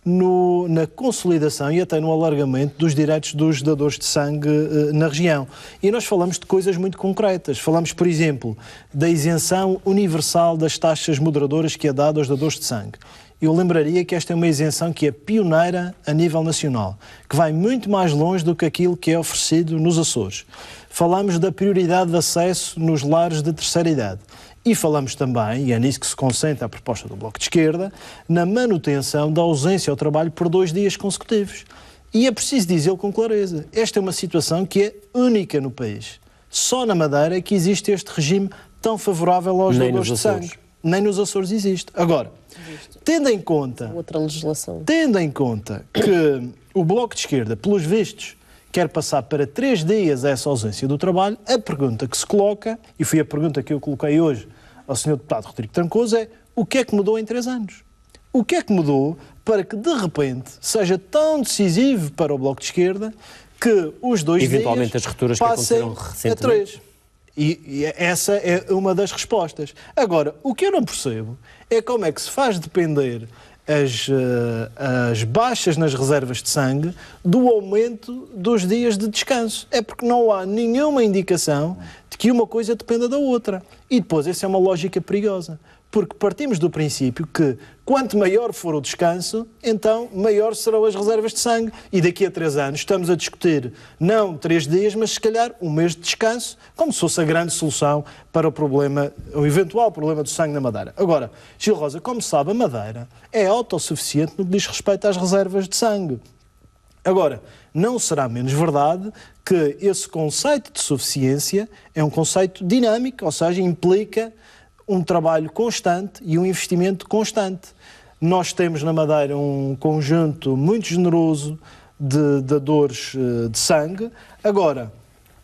na consolidação e até no alargamento dos direitos dos dadores de sangue na região. E nós falamos de coisas muito concretas. Falamos, por exemplo, da isenção universal das taxas moderadoras que é dada aos dadores de sangue. Eu lembraria que esta é uma isenção que é pioneira a nível nacional, que vai muito mais longe do que aquilo que é oferecido nos Açores. Falamos da prioridade de acesso nos lares de terceira idade. E falamos também, e é nisso que se concentra a proposta do Bloco de Esquerda, na manutenção da ausência ao trabalho por 2 dias consecutivos. E é preciso dizê-lo com clareza. Esta é uma situação que é única no país. Só na Madeira é que existe este regime tão favorável aos dadores de sangue. Nem nos Açores existe. Agora, tendo em conta... Outra legislação. Tendo em conta que o Bloco de Esquerda, pelos vistos, quer passar para 3 dias essa ausência do trabalho, a pergunta que se coloca, e foi a pergunta que eu coloquei hoje ao Sr. Deputado Rodrigo Trancoso, é o que é que mudou em 3 anos? O que é que mudou para que, de repente, seja tão decisivo para o Bloco de Esquerda que os 2 dias eventualmente as rupturas que aconteceram a 3? E essa é uma das respostas. Agora, o que eu não percebo é como é que se faz depender as baixas nas reservas de sangue do aumento dos dias de descanso. É porque não há nenhuma indicação de que uma coisa dependa da outra. E depois, essa é uma lógica perigosa. Porque partimos do princípio que quanto maior for o descanso, então maior serão as reservas de sangue. E daqui a 3 anos estamos a discutir não 3 dias, mas se calhar 1 mês de descanso, como se fosse a grande solução para o eventual problema do sangue na Madeira. Agora, Gil Rosa, como sabe, a Madeira é autossuficiente no que diz respeito às reservas de sangue. Agora, não será menos verdade que esse conceito de suficiência é um conceito dinâmico, ou seja, implica um trabalho constante e um investimento constante. Nós temos na Madeira um conjunto muito generoso de dadores de sangue. Agora,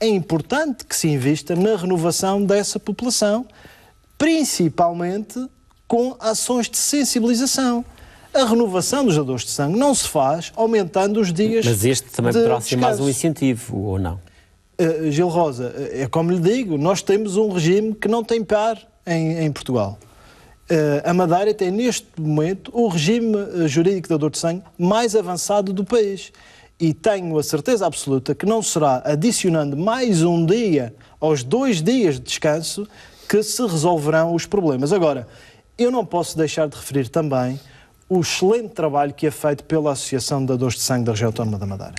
é importante que se invista na renovação dessa população, principalmente com ações de sensibilização. A renovação dos dadores de sangue não se faz aumentando os dias de descanso. Mas este também poderá ser mais um incentivo, ou não? Gil Rosa, é como lhe digo, nós temos um regime que não tem par em Portugal. A Madeira tem neste momento o regime jurídico de dador de sangue mais avançado do país. E tenho a certeza absoluta que não será adicionando mais um dia aos 2 dias de descanso que se resolverão os problemas. Agora, eu não posso deixar de referir também o excelente trabalho que é feito pela Associação de Dadores de Sangue da Região Autónoma da Madeira.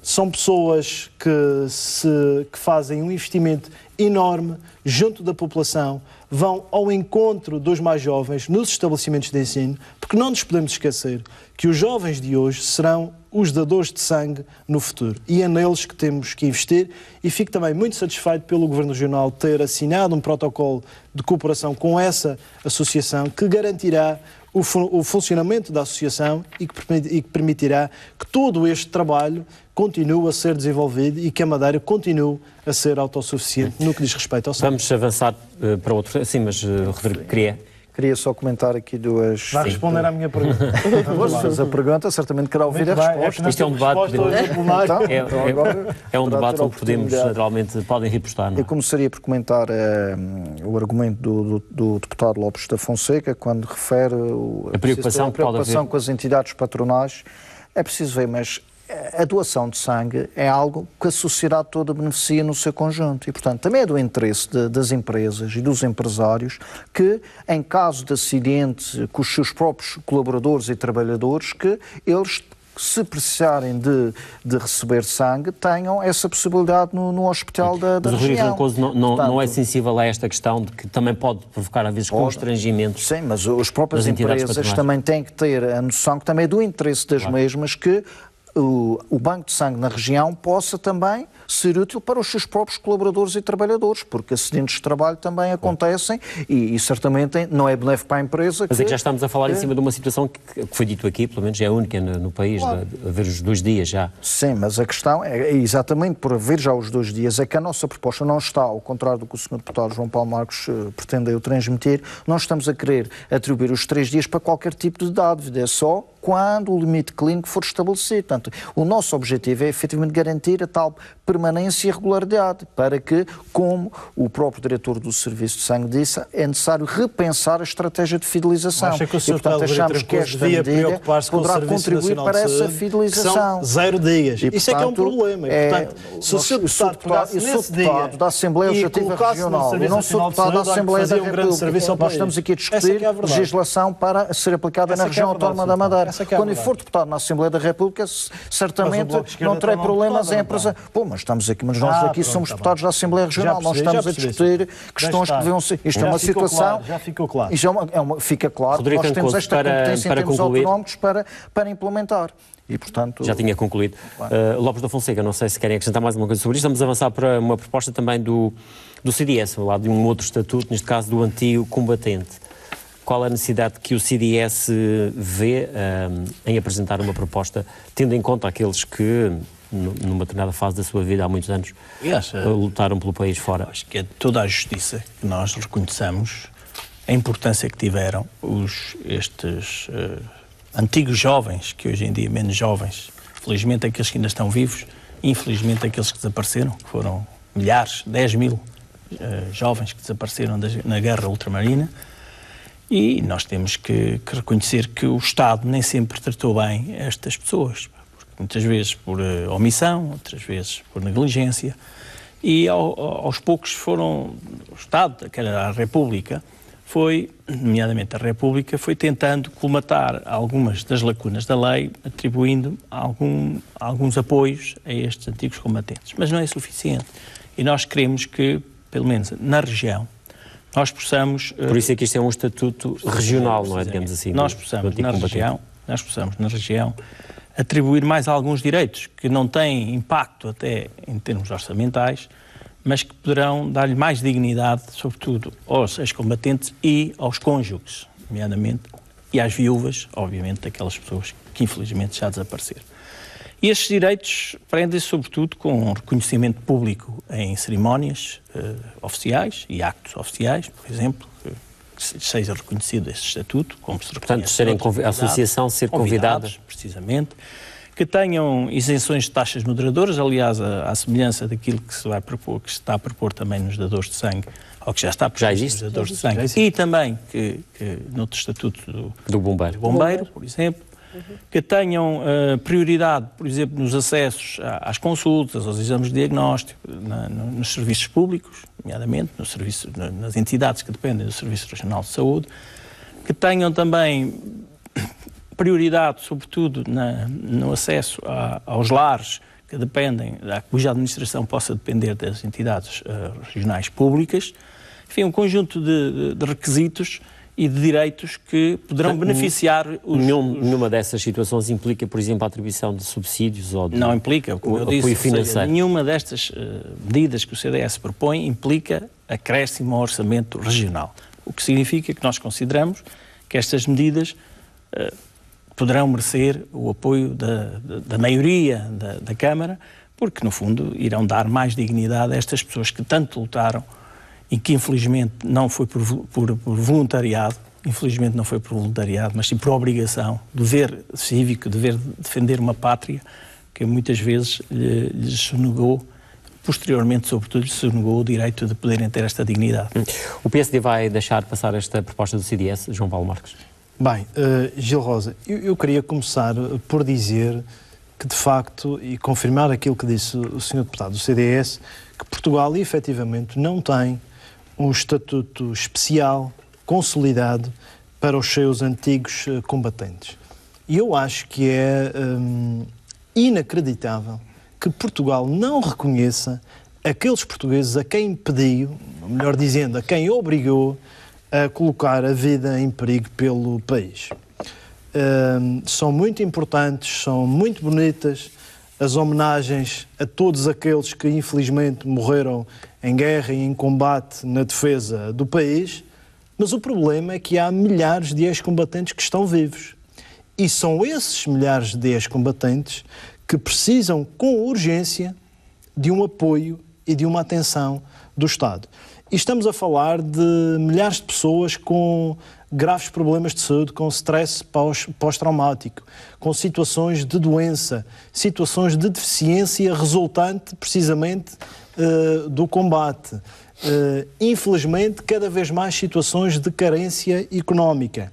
São pessoas que fazem um investimento enorme junto da população, vão ao encontro dos mais jovens nos estabelecimentos de ensino, porque não nos podemos esquecer que os jovens de hoje serão os dadores de sangue no futuro. E é neles que temos que investir, e fico também muito satisfeito pelo Governo Regional ter assinado um protocolo de cooperação com essa associação que garantirá o funcionamento da associação e que permitirá que todo este trabalho continue a ser desenvolvido e que a Madeira continue a ser autossuficiente no que diz respeito ao sangue. Vamos avançar para outro... Sim, mas Rodrigo, Queria só comentar aqui 2... Vai responder à minha pergunta. Mas a pergunta certamente querá ouvir a resposta. Isto é um debate... Então, é um debate onde podemos, naturalmente, podem repostar. Eu começaria por comentar o argumento do deputado Lopes da Fonseca, quando refere a preocupação com as entidades patronais. É preciso ver, mas a doação de sangue é algo que a sociedade toda beneficia no seu conjunto e, portanto, também é do interesse das empresas e dos empresários que, em caso de acidente com os seus próprios colaboradores e trabalhadores, que eles, se precisarem de receber sangue, tenham essa possibilidade no hospital da Mas o Rui região. Francoso não é sensível a esta questão de que também pode provocar, às vezes, constrangimentos. Sim, mas as próprias das entidades empresas patronais. também têm que ter a noção que também é do interesse das mesmas que o banco de sangue na região possa também ser útil para os seus próprios colaboradores e trabalhadores, porque acidentes de trabalho também acontecem e certamente não é benéfico para a empresa. Mas é que já estamos a falar em cima de uma situação que foi dito aqui, pelo menos é a única no país, de haver os 2 dias já. Sim, mas a questão é exatamente por haver já os 2 dias, é que a nossa proposta não está, ao contrário do que o Sr. Deputado João Paulo Marcos pretendeu transmitir, não estamos a querer atribuir os 3 dias para qualquer tipo de dado, é só quando o limite clínico for estabelecido. Portanto, o nosso objetivo é efetivamente garantir a tal permanência e regularidade, para que, como o próprio diretor do Serviço de Sangue disse, é necessário repensar a estratégia de fidelização. Acha que o E, Sr. portanto, achamos que esta devia medida preocupar-se com o poderá Serviço contribuir Nacional para de essa Saúde, fidelização. que são 0 dias. E, Isso é que é um portanto, problema. E, portanto, se o Sr. Deputado pegasse eu sou nesse deputado dia da Assembleia e Legislativa colocasse no Regional, eu Serviço não sou Nacional de deputado da Saúde, Assembleia da fazia um grande República. serviço ao Nós país. estamos aqui a Essa é discutir que é a verdade. legislação para ser aplicada na Essa é que é a região verdade, autónoma da Sr. Madeira. Essa é que é a Quando eu verdade. for deputado na Assembleia da República, certamente Bloco de Esquerda não terei está problemas não em está. apresentar. Pô, mas estamos aqui, mas nós aqui pronto, somos está deputados bem. da Assembleia Regional, nós Já estamos a percebi, discutir Sr. questões que deviam ser. Isto Já é uma ficou situação. claro, já ficou claro. Isto fica claro que Rodrigo nós temos Francoso, esta competência para em termos concluir. autonómicos para implementar. E, portanto, Já tinha concluído. Lopes da Fonseca, não sei se querem acrescentar mais uma coisa sobre isto. Vamos avançar para uma proposta também do CDS, lá de um outro estatuto, neste caso do antigo combatente. Qual a necessidade que o CDS vê em apresentar uma proposta, tendo em conta aqueles que, numa determinada fase da sua vida, há muitos anos, lutaram pelo país fora? Acho que é de toda a justiça que nós reconheçamos a importância que tiveram estes antigos jovens, que hoje em dia menos jovens, felizmente aqueles que ainda estão vivos, infelizmente aqueles que desapareceram, que foram milhares, 10 mil jovens que desapareceram na guerra ultramarina. E nós temos que reconhecer que o Estado nem sempre tratou bem estas pessoas, porque muitas vezes por omissão, outras vezes por negligência, e aos poucos o Estado, a República, nomeadamente a República, foi tentando colmatar algumas das lacunas da lei, atribuindo alguns apoios a estes antigos combatentes. Mas não é suficiente. E nós queremos que, pelo menos na região, nós possamos... Por isso é que isto é um estatuto regional, não é, digamos assim? Nós possamos, na região, atribuir mais alguns direitos que não têm impacto até em termos orçamentais, mas que poderão dar-lhe mais dignidade, sobretudo aos ex-combatentes e aos cônjuges, nomeadamente, e às viúvas, obviamente, daquelas pessoas que infelizmente já desapareceram. E estes direitos prendem-se sobretudo com um reconhecimento público em cerimónias oficiais e actos oficiais, por exemplo, que seja reconhecido este estatuto, como se reconhece. Portanto, a associação ser convidada. Precisamente, que tenham isenções de taxas moderadoras, aliás, à semelhança daquilo que se vai propor, que se está a propor também nos dadores de sangue, ou que já está proposto nos dadores de sangue, e também que noutro estatuto do bombeiro, por exemplo, que tenham prioridade, por exemplo, nos acessos às consultas, aos exames de diagnóstico, nos serviços públicos, nomeadamente nas entidades que dependem do Serviço Regional de Saúde, que tenham também prioridade, sobretudo, no acesso aos lares que dependem, cuja administração possa depender das entidades regionais públicas. Enfim, um conjunto de requisitos e de direitos que poderão beneficiar Nenhuma dessas situações implica, por exemplo, a atribuição de subsídios ou de não implica, como eu disse, apoio financeiro. Nenhuma destas medidas que o CDS propõe implica acréscimo ao orçamento regional. O que significa que nós consideramos que estas medidas poderão merecer o apoio da maioria da Câmara, porque, no fundo, irão dar mais dignidade a estas pessoas que tanto lutaram e que, infelizmente, não foi por voluntariado, mas sim por obrigação, dever cívico, dever defender uma pátria, que muitas vezes lhes sonegou, posteriormente, sobretudo, lhes sonegou o direito de poderem ter esta dignidade. O PSD vai deixar passar esta proposta do CDS, João Paulo Marcos? Bem, Gil Rosa, eu queria começar por dizer que, de facto, e confirmar aquilo que disse o Sr. Deputado do CDS, que Portugal, efetivamente, não tem um estatuto especial, consolidado, para os seus antigos combatentes. E eu acho que é inacreditável que Portugal não reconheça aqueles portugueses a quem pediu, melhor dizendo, a quem obrigou a colocar a vida em perigo pelo país. São muito importantes, são muito bonitas as homenagens a todos aqueles que infelizmente morreram em guerra e em combate na defesa do país, mas o problema é que há milhares de ex-combatentes que estão vivos. E são esses milhares de ex-combatentes que precisam com urgência de um apoio e de uma atenção do Estado. E estamos a falar de milhares de pessoas com graves problemas de saúde, com stress pós-traumático, com situações de doença, situações de deficiência resultante precisamente do combate. Infelizmente, cada vez mais situações de carência económica.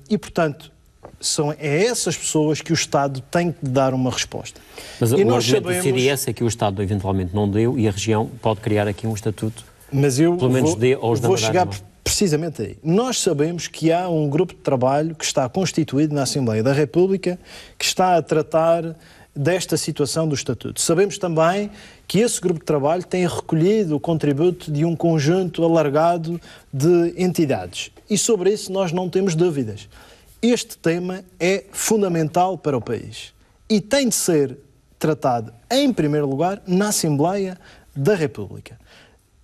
E, portanto, são essas pessoas que o Estado tem que dar uma resposta. Mas e o argumento do CDS é que o Estado eventualmente não deu e a região pode criar aqui um estatuto, mas eu pelo menos vou chegar precisamente aí. Nós sabemos que há um grupo de trabalho que está constituído na Assembleia da República que está a tratar desta situação do Estatuto. Sabemos também que esse grupo de trabalho tem recolhido o contributo de um conjunto alargado de entidades. E sobre isso nós não temos dúvidas. Este tema é fundamental para o país e tem de ser tratado, em primeiro lugar, na Assembleia da República.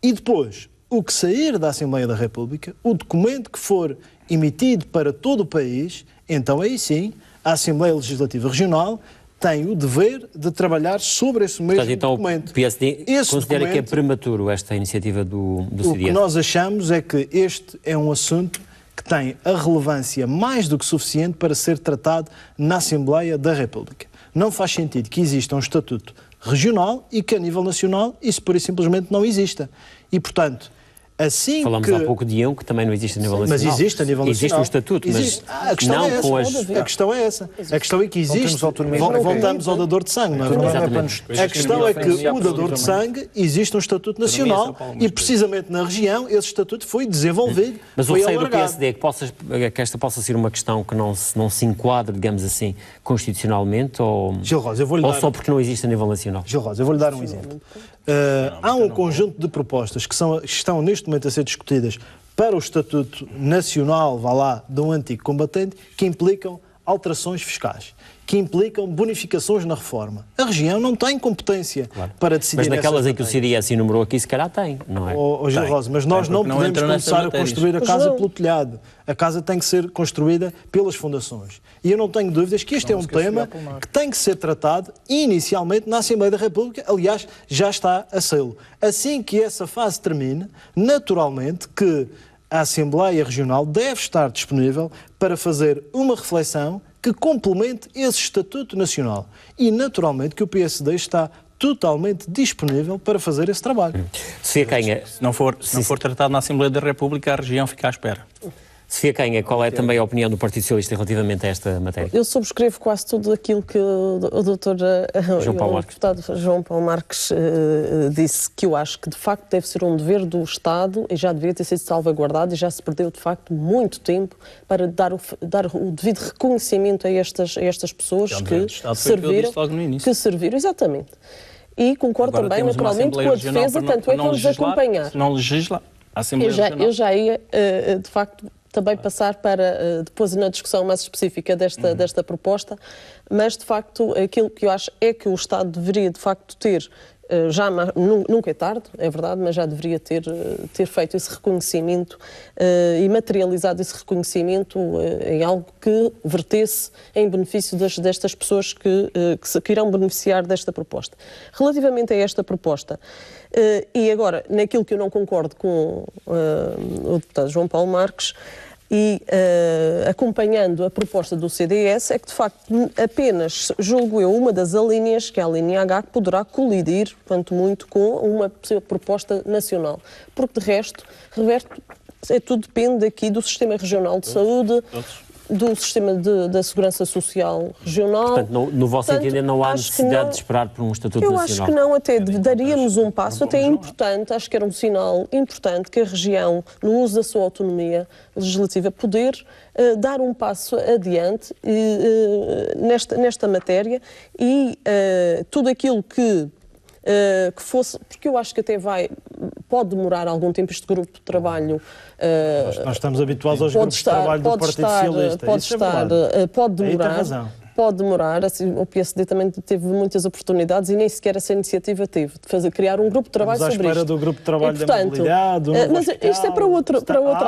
E depois, o que sair da Assembleia da República, o documento que for emitido para todo o país, então aí sim, a Assembleia Legislativa Regional tem o dever de trabalhar sobre esse mesmo documento. O PSD considera que é prematuro esta iniciativa do CDS? O que nós achamos é que este é um assunto que tem a relevância mais do que suficiente para ser tratado na Assembleia da República. Não faz sentido que exista um estatuto regional e que a nível nacional isso pura e simplesmente não exista. E, portanto, assim Falamos há pouco de que também não existe a nível nacional. Mas existe a nível nacional. Existe um estatuto, existe. mas a questão não é com essa. as... A questão é essa. A questão é que existe... Voltamos ao dador de sangue, não é verdade? A questão é que o dador de sangue existe um estatuto nacional e precisamente na região esse estatuto foi desenvolvido, mas foi o receio do alargado. PSD é que esta possa ser uma questão que não se enquadre, digamos assim, constitucionalmente ou, Gil Rosa, só porque não existe a nível nacional? Gil Rosa, eu vou-lhe dar um exemplo. Há um conjunto de propostas que estão neste momento a ser discutidas para o Estatuto Nacional, vá lá, de um antigo combatente, que implicam alterações fiscais, que implicam bonificações na reforma. A região não tem competência para decidir. Mas naquelas em que o CDS enumerou aqui, se calhar tem, não é? Gil Rosa, mas nós não podemos começar a construir a casa pelo telhado. A casa tem que ser construída pelas fundações. E eu não tenho dúvidas que este é um tema que tem que ser tratado inicialmente na Assembleia da República. Aliás, já está a sê-lo. Assim que essa fase termine, naturalmente que a Assembleia Regional deve estar disponível para fazer uma reflexão que complemente esse Estatuto Nacional. E, naturalmente, que o PSD está totalmente disponível para fazer esse trabalho. Se não for tratado na Assembleia da República, a região fica à espera. Sofia Canha, qual é também a opinião do Partido Socialista relativamente a esta matéria? Eu subscrevo quase tudo aquilo que o doutor deputado João Paulo Marques disse, que eu acho que de facto deve ser um dever do Estado e já deveria ter sido salvaguardado e já se perdeu de facto muito tempo para dar o devido reconhecimento a estas pessoas que serviram, exatamente. E concordo também, naturalmente, com a defesa, tanto é que vamos acompanhar. Não legisla a Assembleia Regional. Eu já ia, de facto, também passar para, depois na discussão mais específica desta proposta, mas de facto aquilo que eu acho é que o Estado deveria de facto ter, nunca é tarde, é verdade, mas já deveria ter feito esse reconhecimento e materializado esse reconhecimento em algo que vertesse em benefício destas pessoas que irão beneficiar desta proposta. Relativamente a esta proposta, e agora, naquilo que eu não concordo com o deputado João Paulo Marques, e acompanhando a proposta do CDS, é que de facto apenas, julgo eu, uma das alíneas, que é a linha H, que poderá colidir, quanto muito, com uma proposta nacional. Porque de resto, tudo depende aqui do Sistema Regional de Saúde, do sistema da segurança social regional. Portanto, no vosso entender, não há necessidade de esperar por um Estatuto Eu Nacional? acho que não, até daríamos um passo, até importante, acho que era um sinal importante que a região, no uso da sua autonomia legislativa, poder dar um passo adiante nesta matéria e tudo aquilo que fosse, porque eu acho que até pode demorar algum tempo este grupo de trabalho. Nós estamos habituados aos grupos de trabalho do Partido Socialista. Pode demorar. Aí tem razão. Pode demorar, assim, o PSD também teve muitas oportunidades e nem sequer essa iniciativa teve, de criar um grupo de trabalho sobre isto. Estamos à espera do grupo de trabalho e, portanto, da mobilidade, do novo mas hospital, isto é para outra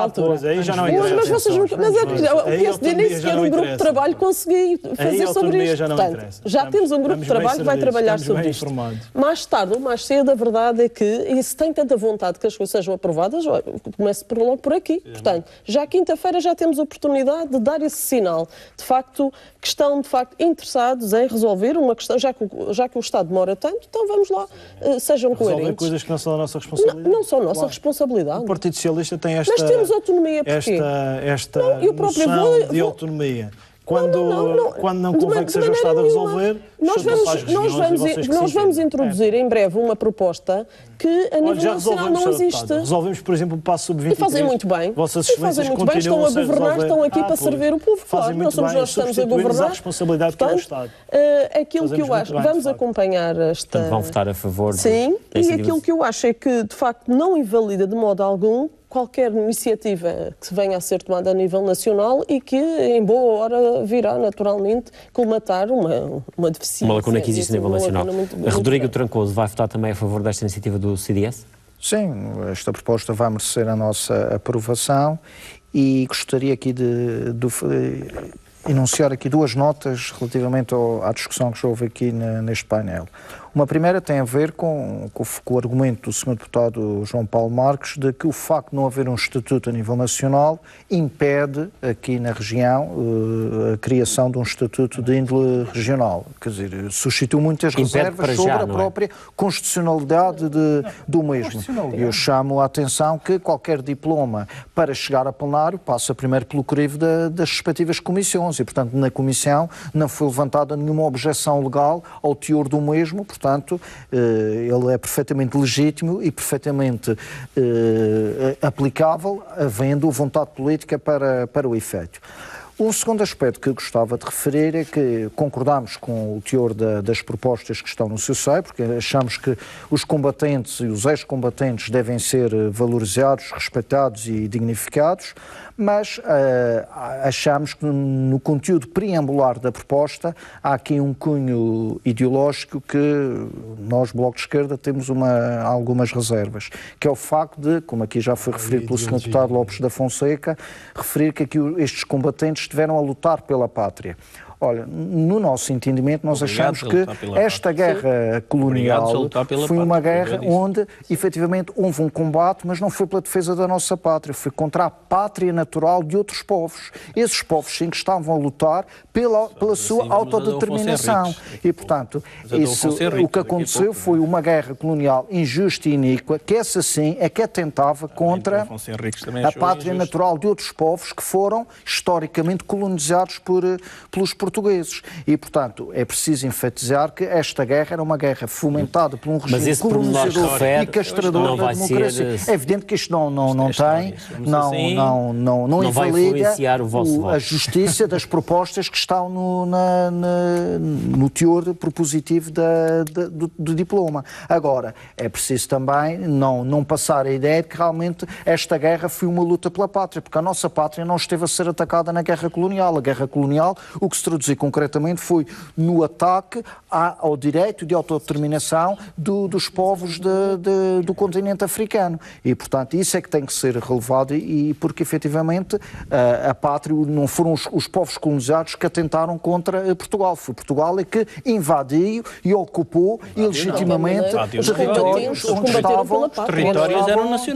altura. Pois, aí já não interessa. O PSD nem sequer um grupo de trabalho conseguiu fazer sobre isto. Portanto, já temos um grupo de trabalho que vai trabalhar sobre isto. Mais tarde ou mais cedo, a verdade é que, e se tem tanta vontade que as coisas sejam aprovadas, comece logo por aqui. Portanto, já quinta-feira já temos a oportunidade de dar esse sinal. De facto, que estão interessados em resolver uma questão, já que o Estado demora tanto, então vamos lá, sejam coerentes. Resolver coisas que não são da nossa responsabilidade. Não são nossa responsabilidade. O Partido Socialista tem esta... Mas temos autonomia porquê? Esta noção de autonomia. Quando não convém que seja o Estado a resolver, nós vamos introduzir em breve uma proposta que a nível nacional não existe. Resolvemos, por exemplo, o passo sub-23. E fazem muito bem. Vossas Excelências continuam estão a governar, estão aqui para servir o povo. Claro, não somos nós que estamos a governar. A responsabilidade que é do Estado. Aquilo que eu acho, vamos acompanhar esta... Portanto, vão votar a favor. Sim, e aquilo que eu acho é que, de facto, não invalida de modo algum qualquer iniciativa que venha a ser tomada a nível nacional e que, em boa hora, virá naturalmente colmatar uma deficiência. Uma lacuna que existe a nível nacional. Rodrigo grande. Trancoso vai votar também a favor desta iniciativa do CDS? Sim, esta proposta vai merecer a nossa aprovação e gostaria aqui de enunciar aqui duas notas relativamente à discussão que houve aqui neste painel. Uma primeira tem a ver com o argumento do Sr. Deputado João Paulo Marques de que o facto de não haver um estatuto a nível nacional impede aqui na região a criação de um estatuto de índole regional. Quer dizer, suscitou muitas reservas sobre a própria constitucionalidade do mesmo. Eu chamo a atenção que qualquer diploma para chegar a plenário passa primeiro pelo crivo das respectivas comissões e, portanto, na comissão não foi levantada nenhuma objeção legal ao teor do mesmo. Portanto, ele é perfeitamente legítimo e perfeitamente aplicável, havendo vontade política para o efeito. Um segundo aspecto que eu gostava de referir é que concordamos com o teor das propostas que estão no seu seio, porque achamos que os combatentes e os ex-combatentes devem ser valorizados, respeitados e dignificados, mas achamos que no conteúdo preambular da proposta há aqui um cunho ideológico que nós, Bloco de Esquerda, temos algumas reservas, que é o facto de, como aqui já foi referido pelo Sr. Deputado Lopes da Fonseca, referir que aqui estes combatentes estiveram a lutar pela pátria. Olha, no nosso entendimento, nós achamos que esta guerra colonial foi uma guerra onde, efetivamente, houve um combate, mas não foi pela defesa da nossa pátria, foi contra a pátria natural de outros povos. Esses povos, sim, que estavam a lutar pela sua autodeterminação. E, portanto, o que aconteceu foi uma guerra colonial injusta e iníqua, que essa, sim, é que atentava contra a pátria natural de outros povos que foram, historicamente, colonizados pelos portugueses. E, portanto, é preciso enfatizar que esta guerra era uma guerra fomentada por um regime colonizador e castrador da democracia. É evidente que isto não invalida a justiça das propostas que estão no teor propositivo do diploma. Agora, é preciso também não passar a ideia de que realmente esta guerra foi uma luta pela pátria, porque a nossa pátria não esteve a ser atacada na guerra colonial. A guerra colonial, o que se traduziu concretamente foi no ataque ao direito de autodeterminação dos povos do continente africano. E, portanto, isso é que tem que ser relevado e porque, efetivamente, a pátria não foram os povos colonizados que atentaram contra Portugal. Foi Portugal que invadiu e ocupou ilegitimamente territórios onde estavam... Os territórios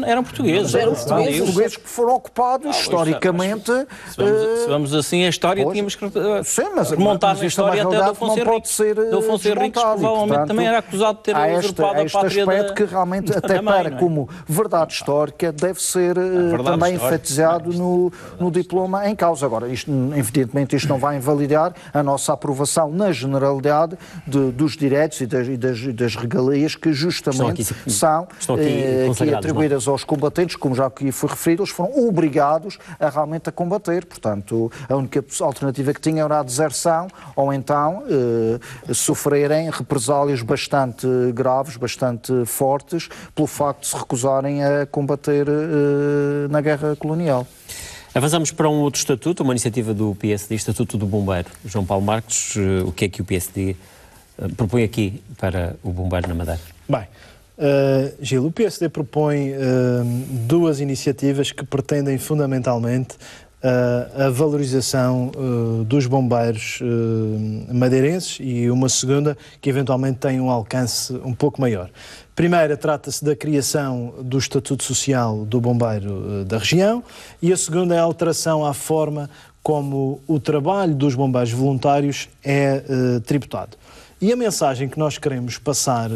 eram portugueses. Os portugueses que foram ocupados historicamente... Se vamos assim a história, tínhamos que... Sim, remontar na isto é uma história até realidade do Afonso que não pode ser Henriques. Do Afonso Henriques, desmontado, provavelmente, portanto, também era acusado de ter há usurpado a este pátria aspecto que realmente, até da mãe, para não é? como verdade histórica, deve ser também histórica. enfatizado no diploma em causa. Agora, evidentemente, isto não vai invalidar a nossa aprovação na generalidade dos direitos e das regalias que justamente são aqui atribuídas aos combatentes, como já aqui foi referido, eles foram obrigados a realmente a combater. Portanto, a única alternativa que tinham era a deserção ou então sofrerem represálias bastante graves, bastante fortes, pelo facto de se recusarem a combater na guerra colonial. Avançamos para um outro estatuto, uma iniciativa do PSD, Estatuto do Bombeiro. João Paulo Marques, o que é que o PSD propõe aqui para o bombeiro na Madeira? Bem, Gil, o PSD propõe duas iniciativas que pretendem fundamentalmente a valorização dos bombeiros madeirenses e uma segunda que eventualmente tem um alcance um pouco maior. Primeira, trata-se da criação do Estatuto Social do Bombeiro da região e a segunda é a alteração à forma como o trabalho dos bombeiros voluntários é tributado. E a mensagem que nós queremos passar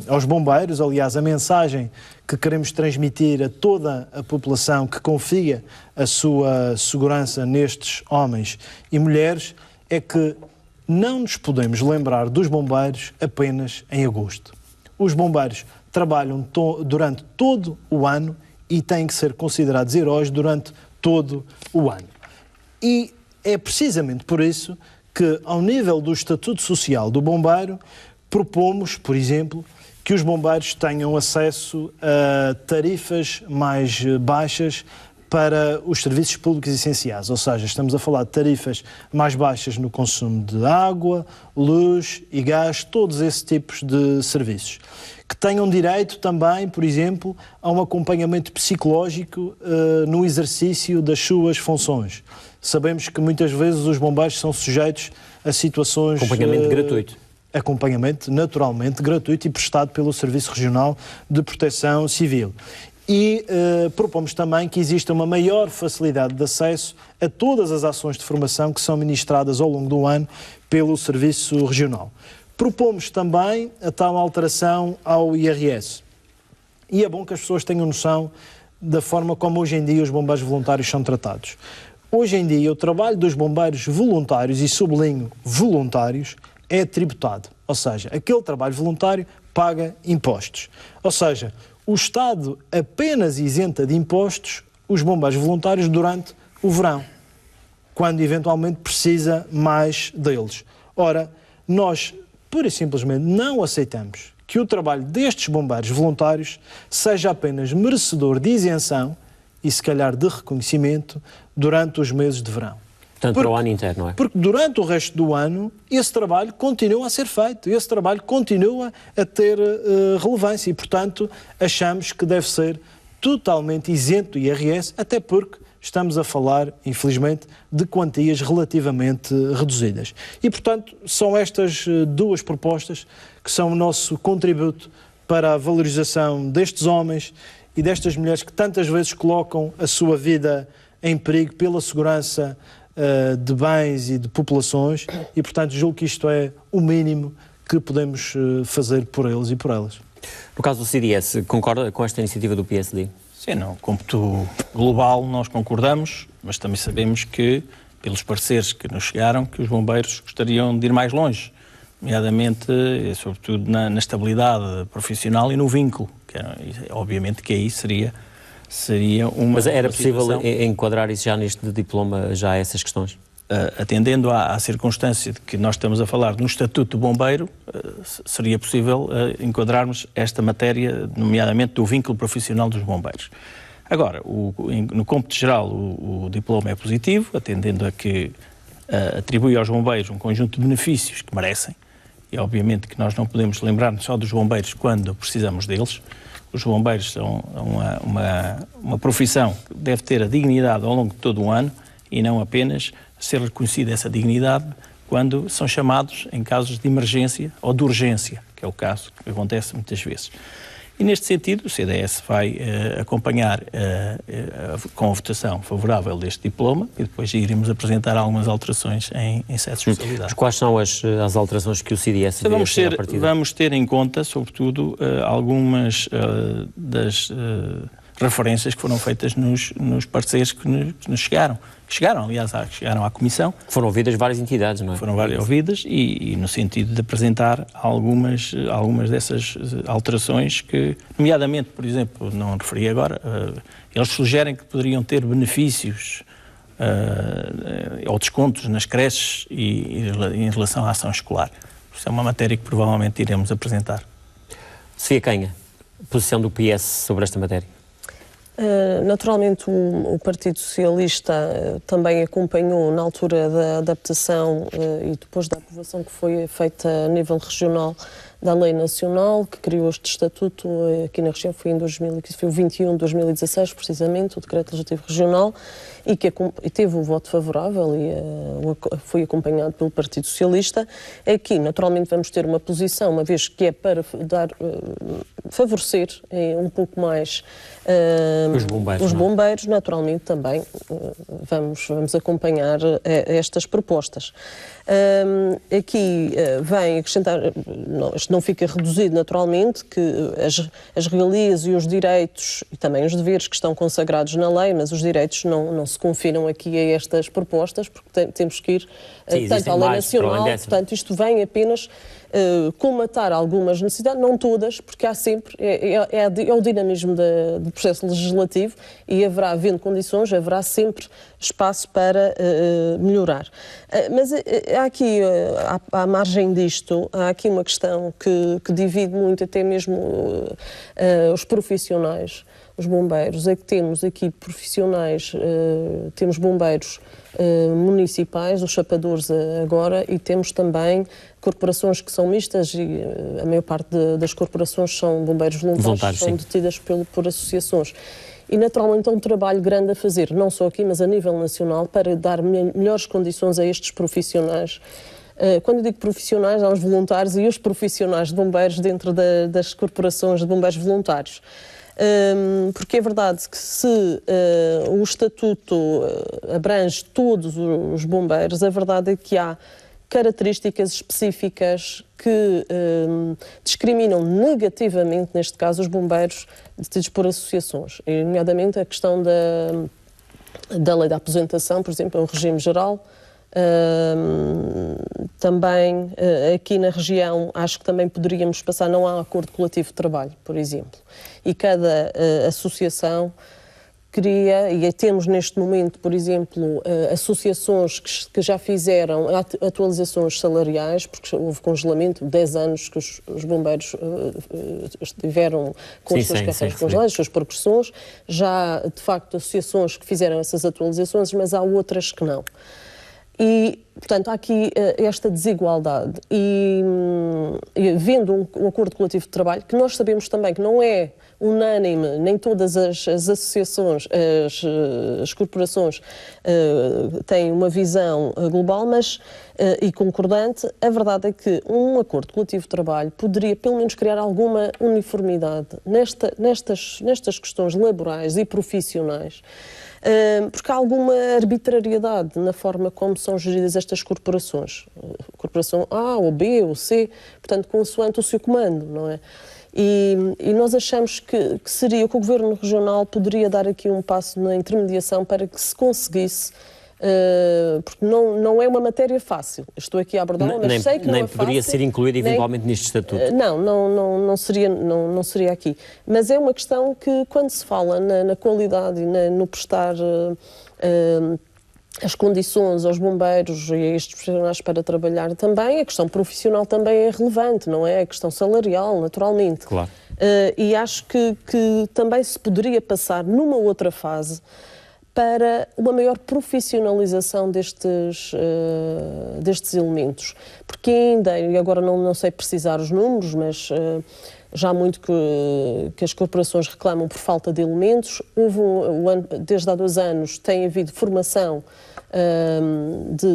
aos bombeiros, aliás, a mensagem que queremos transmitir a toda a população que confia a sua segurança nestes homens e mulheres, é que não nos podemos lembrar dos bombeiros apenas em agosto. Os bombeiros trabalham durante todo o ano e têm que ser considerados heróis durante todo o ano. E é precisamente por isso que, ao nível do Estatuto Social do Bombeiro, propomos, por exemplo, que os bombeiros tenham acesso a tarifas mais baixas para os serviços públicos essenciais, ou seja, estamos a falar de tarifas mais baixas no consumo de água, luz e gás, todos esses tipos de serviços. Que tenham direito também, por exemplo, a um acompanhamento psicológico no exercício das suas funções. Sabemos que muitas vezes os bombeiros são sujeitos a situações... Acompanhamento gratuito. Acompanhamento naturalmente gratuito e prestado pelo Serviço Regional de Proteção Civil. E propomos também que exista uma maior facilidade de acesso a todas as ações de formação que são ministradas ao longo do ano pelo Serviço Regional. Propomos também a tal alteração ao IRS. E é bom que as pessoas tenham noção da forma como hoje em dia os bombeiros voluntários são tratados. Hoje em dia o trabalho dos bombeiros voluntários, e sublinho voluntários, é tributado. Ou seja, aquele trabalho voluntário paga impostos. Ou seja, o Estado apenas isenta de impostos os bombeiros voluntários durante o verão, quando eventualmente precisa mais deles. Ora, nós, pura e simplesmente, não aceitamos que o trabalho destes bombeiros voluntários seja apenas merecedor de isenção e, se calhar, de reconhecimento durante os meses de verão. Portanto, para o ano inteiro, não é? Porque durante o resto do ano esse trabalho continua a ser feito, esse trabalho continua a ter relevância e, portanto, achamos que deve ser totalmente isento do IRS, até porque estamos a falar, infelizmente, de quantias relativamente reduzidas. E, portanto, são estas duas propostas que são o nosso contributo para a valorização destes homens e destas mulheres que tantas vezes colocam a sua vida em perigo pela segurança de bens e de populações e, portanto, julgo que isto é o mínimo que podemos fazer por eles e por elas. No caso do CDS, concorda com esta iniciativa do PSD? Sim, no cômputo global nós concordamos, mas também sabemos que, pelos pareceres que nos chegaram, que os bombeiros gostariam de ir mais longe, nomeadamente, sobretudo, na estabilidade profissional e no vínculo, que obviamente que aí seria uma... Mas era uma possível situação... enquadrar isso já neste diploma, já essas questões? Atendendo à circunstância de que nós estamos a falar no Estatuto do Bombeiro, seria possível enquadrarmos esta matéria, nomeadamente do vínculo profissional dos bombeiros. Agora, no cômputo geral, o diploma é positivo, atendendo a que atribui aos bombeiros um conjunto de benefícios que merecem, e obviamente que nós não podemos lembrar-nos só dos bombeiros quando precisamos deles. Os bombeiros são uma profissão que deve ter a dignidade ao longo de todo o ano e não apenas ser reconhecida essa dignidade quando são chamados em casos de emergência ou de urgência, que é o caso que acontece muitas vezes. E neste sentido o CDS vai acompanhar com a votação favorável deste diploma e depois iremos apresentar algumas alterações em sede de especialidade. Mas quais são as alterações que o CDS Vamos ter em conta, sobretudo, algumas das referências que foram feitas nos pareceres que nos chegaram. Chegaram à Comissão. Foram ouvidas várias entidades, não é? Foram várias ouvidas e no sentido de apresentar algumas dessas alterações que, nomeadamente, por exemplo, não referi agora, eles sugerem que poderiam ter benefícios ou descontos nas creches e em relação à ação escolar. Isso é uma matéria que provavelmente iremos apresentar. Sofia Canha, posição do PS sobre esta matéria? Naturalmente o Partido Socialista também acompanhou na altura da adaptação e depois da aprovação que foi feita a nível regional da Lei Nacional, que criou este estatuto aqui na região, foi o 21 de 2016, precisamente, o Decreto Legislativo Regional, e que teve o voto favorável e foi acompanhado pelo Partido Socialista. Aqui, naturalmente, vamos ter uma posição, uma vez que é para favorecer um pouco mais os bombeiros, naturalmente também vamos acompanhar estas propostas. Aqui vem acrescentar, isto não fica reduzido naturalmente, que as regalias e os direitos e também os deveres que estão consagrados na lei, mas os direitos não se confinam aqui a estas propostas, porque temos que ir tanto à lei nacional, portanto isto vem apenas comatar algumas necessidades, não todas, porque há sempre, é o dinamismo do processo legislativo e havendo condições, haverá sempre espaço para melhorar. Mas há aqui, à margem disto, há aqui uma questão que divide muito até mesmo os profissionais, os bombeiros. É que temos aqui profissionais, temos bombeiros municipais, os chapadores agora, e temos também corporações que são mistas e a maior parte das corporações são bombeiros voluntários são detidas por associações. E naturalmente é um trabalho grande a fazer, não só aqui, mas a nível nacional, para dar melhores condições a estes profissionais. Quando eu digo profissionais, há os voluntários e os profissionais de bombeiros dentro das corporações de bombeiros voluntários. Porque é verdade que se o estatuto abrange todos os bombeiros, a verdade é que há características específicas que discriminam negativamente, neste caso, os bombeiros detidos por associações, e, nomeadamente a questão da lei da aposentação, por exemplo, é o regime geral. Também aqui na região acho que também poderíamos passar, não há acordo coletivo de trabalho, por exemplo, e cada associação cria, e temos neste momento, por exemplo, associações que já fizeram atualizações salariais, porque houve congelamento, 10 anos que os bombeiros estiveram com as suas carreiras congeladas, as suas progressões, já de facto associações que fizeram essas atualizações, mas há outras que não. E, portanto, há aqui esta desigualdade e vendo um acordo coletivo de trabalho, que nós sabemos também que não é unânime, nem todas as associações, as corporações têm uma visão global, mas e concordante, a verdade é que um acordo coletivo de trabalho poderia pelo menos criar alguma uniformidade nestas questões laborais e profissionais. Porque há alguma arbitrariedade na forma como são geridas estas corporações. Corporação A, ou B, ou C, portanto, consoante o seu comando, não é? E nós achamos que seria que o Governo Regional poderia dar aqui um passo na intermediação para que se conseguisse, porque não é uma matéria fácil. Estou aqui a abordá-la, mas sei que não é fácil. Nem poderia ser incluída eventualmente neste estatuto. Não seria aqui. Mas é uma questão que, quando se fala na qualidade e no prestar as condições aos bombeiros e a estes profissionais para trabalhar também, a questão profissional também é relevante, não é? A questão salarial, naturalmente. Claro. E acho que também se poderia passar numa outra fase para uma maior profissionalização destes elementos. Porque ainda, e agora não sei precisar os números, mas já há muito que as corporações reclamam por falta de elementos. Desde há 2 anos tem havido formação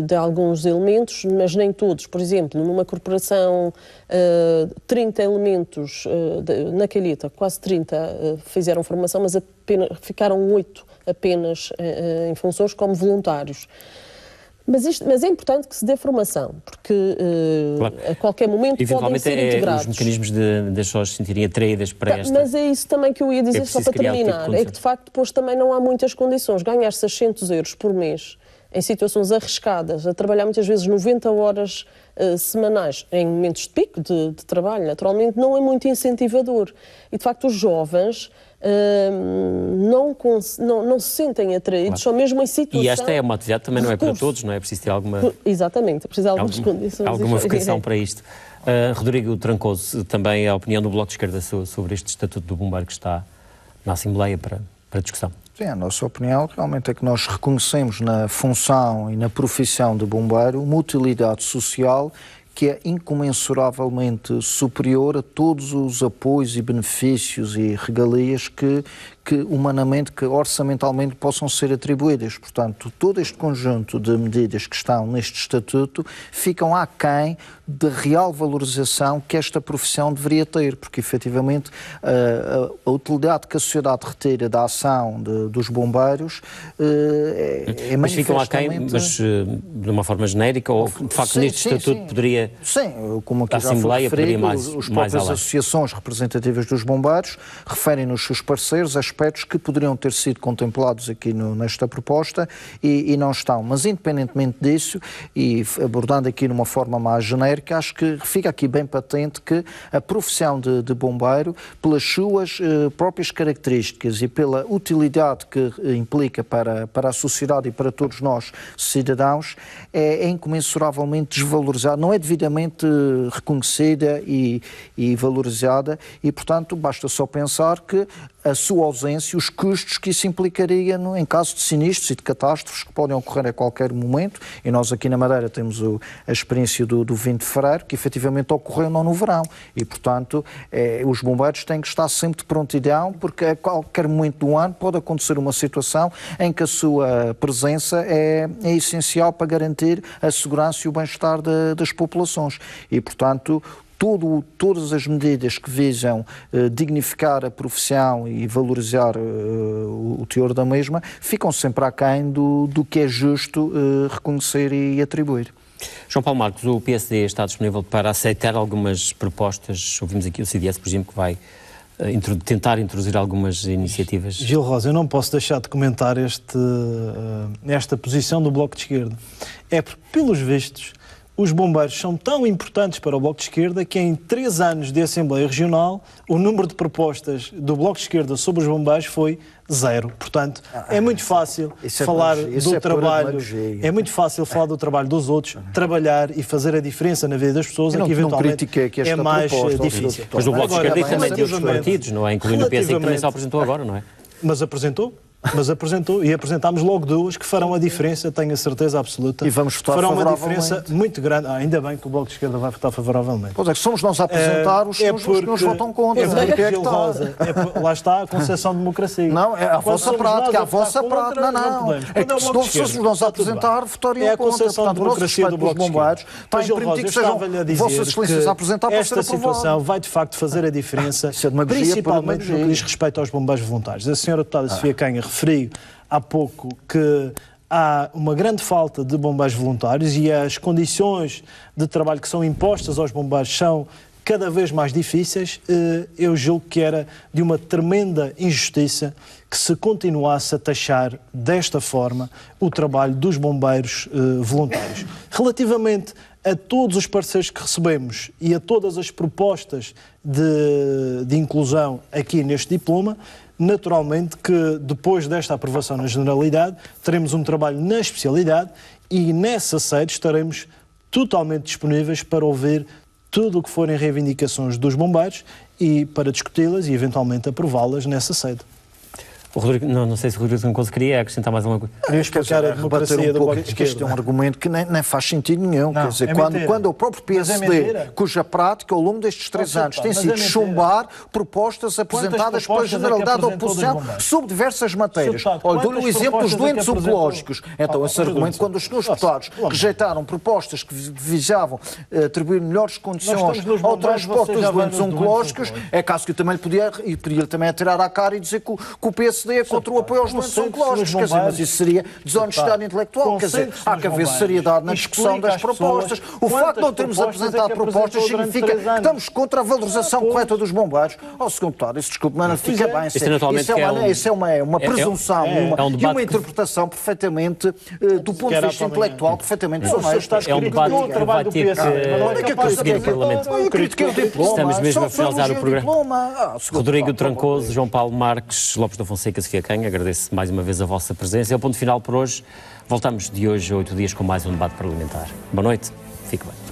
de alguns elementos, mas nem todos. Por exemplo, numa corporação, 30 elementos, na Calheta, quase 30 fizeram formação, mas ficaram 8 apenas em funções como voluntários. Mas é importante que se dê formação, porque claro, a qualquer momento podem ser integrados. Os mecanismos das pessoas se sentirem atraídas para esta... Mas é isso também que eu ia dizer, só para terminar, é que de facto depois também não há muitas condições. Ganhar 600 euros por mês em situações arriscadas, a trabalhar muitas vezes 90 horas semanais em momentos de pico de trabalho, naturalmente, não é muito incentivador. E de facto os jovens não se sentem atraídos, só mesmo em situação... E esta é uma atividade também não é para todos, não é? Preciso ter alguma... Exatamente, precisa de algumas condições. Alguma vocação para isto. Rodrigo Trancoso, também a opinião do Bloco de Esquerda sobre este Estatuto do Bombeiro que está na Assembleia para discussão. Sim, a nossa opinião realmente é que nós reconhecemos na função e na profissão de bombeiro uma utilidade social que é incomensuravelmente superior a todos os apoios e benefícios e regalias que humanamente, que orçamentalmente possam ser atribuídas. Portanto, todo este conjunto de medidas que estão neste Estatuto ficam aquém da real valorização que esta profissão deveria ter, porque efetivamente a utilidade que a sociedade retira da ação dos bombeiros é mas ficam aquém, mas de uma forma genérica, ou de facto neste Estatuto poderia... Sim, como aqui a Assembleia poderia as próprias associações representativas dos bombeiros referem nos seus parceiros aspectos que poderiam ter sido contemplados aqui nesta proposta e não estão. Mas independentemente disso, e abordando aqui numa forma mais genérica, acho que fica aqui bem patente que a profissão de bombeiro, pelas suas próprias características e pela utilidade que implica para a sociedade e para todos nós, cidadãos, é incomensuravelmente desvalorizada, não é devidamente reconhecida e valorizada e, portanto, basta só pensar que a sua ausência, os custos que isso implicaria em caso de sinistros e de catástrofes que podem ocorrer a qualquer momento, e nós aqui na Madeira temos a experiência do 20 de fevereiro, que efetivamente ocorreu não no verão, e portanto os bombeiros têm que estar sempre de prontidão, porque a qualquer momento do ano pode acontecer uma situação em que a sua presença é essencial para garantir a segurança e o bem-estar das populações, e portanto todas as medidas que visam dignificar a profissão e valorizar o teor da mesma ficam sempre aquém do que é justo reconhecer e atribuir. João Paulo Marcos, o PSD está disponível para aceitar algumas propostas, ouvimos aqui o CDS, por exemplo, que vai tentar introduzir algumas iniciativas. Gil Rosa, eu não posso deixar de comentar esta posição do Bloco de Esquerda. É porque, pelos vistos, os bombeiros são tão importantes para o Bloco de Esquerda que em 3 anos de Assembleia Regional o número de propostas do Bloco de Esquerda sobre os bombeiros foi 0. Portanto, é muito fácil falar do trabalho, é muito fácil falar do trabalho dos outros, trabalhar e fazer a diferença na vida das pessoas, é que eventualmente é mais difícil. Mas o Bloco de Esquerda e também de outros partidos, não é? Incluindo o PS, que também só apresentou agora, não é? Mas apresentou e apresentámos logo 2 que farão a diferença, tenho a certeza absoluta. E vamos votar farão favoravelmente. Farão uma diferença muito grande. Ainda bem que o Bloco de Esquerda vai votar favoravelmente. Pois é, que somos nós a apresentar, os senhores votam contra. Lá está a concepção de democracia. Não, é a vossa prática, a vossa prática. Não. É que se não fôssemos nós a apresentar, votariam contra. Portanto, o nosso respeito pelos bombeiros está em permitir que sejam vossas excelências a apresentar para ser aprovado. Esta situação vai de facto fazer a diferença, principalmente no que diz respeito aos bombeiros voluntários. A senhora deputada Sofia Canha referiu há pouco que há uma grande falta de bombeiros voluntários e as condições de trabalho que são impostas aos bombeiros são cada vez mais difíceis. Eu julgo que era de uma tremenda injustiça que se continuasse a taxar desta forma o trabalho dos bombeiros voluntários. Relativamente a todos os parceiros que recebemos e a todas as propostas de inclusão aqui neste diploma, naturalmente que depois desta aprovação na Generalidade teremos um trabalho na especialidade e nessa sede estaremos totalmente disponíveis para ouvir tudo o que forem reivindicações dos bombeiros e para discuti-las e eventualmente aprová-las nessa sede. O Rodrigo, não sei se o Rodrigo Trancoso queria acrescentar mais alguma coisa. Queria explicar a democracia do Bloco de que este é Esquerda. um argumento que nem faz sentido nenhum. Não, Quer dizer, é quando mentira. o próprio Mas é PSD, mentira. cuja prática ao longo destes 3 anos tem mas sido é mentira. chumbar propostas apresentadas pela propostas é que generalidade da apresentou dos oposição bombeiros? sobre diversas matérias. Deputado, Olha, dou-lhe o quantas exemplo dos propostas é que doentes apresentou? oncológicos. Então, esse argumento, quando os senhores deputados rejeitaram propostas que visavam atribuir melhores condições estamos nos ao bombeiros, transporte você dos já vai doentes nos doentes oncológicos, oncológicos. é caso que eu também podia também atirar à cara e dizer que o PSD é contra o apoio aos doentes Concentre-se oncológicos. nos Quer dizer, mas bombeiros. isso seria desonestidade intelectual. Quer dizer, Concentre-se há nos que haver bombeiros. seriedade na discussão Explica das às pessoas propostas. O facto de não termos quantas propostas apresentado é que propostas apresentou durante significa 3 que anos. estamos contra a valorização correta dos bombeiros. Ó, Sr. Deputado, isso, desculpe, mas não fica bem. Isto naturalmente Isso é uma presunção e um uma debate interpretação perfeitamente, do ponto de Era vista para intelectual, perfeitamente O senhor desonesta. está É um debate criticando o que trabalho vai do ter PSD, mas não é que capaz de prosseguir no dizer que Parlamento. Eu critiquei o diploma. Estamos mesmo Só a finalizar o elogiei programa. diploma. Sr. Rodrigo Deputado, Trancoso, João Paulo Marques, Lopes da Fonseca, Sofia Canha, agradeço mais uma vez a vossa presença. É o ponto final por hoje. Voltamos de hoje a 8 dias com mais um debate parlamentar. Boa noite, fique bem.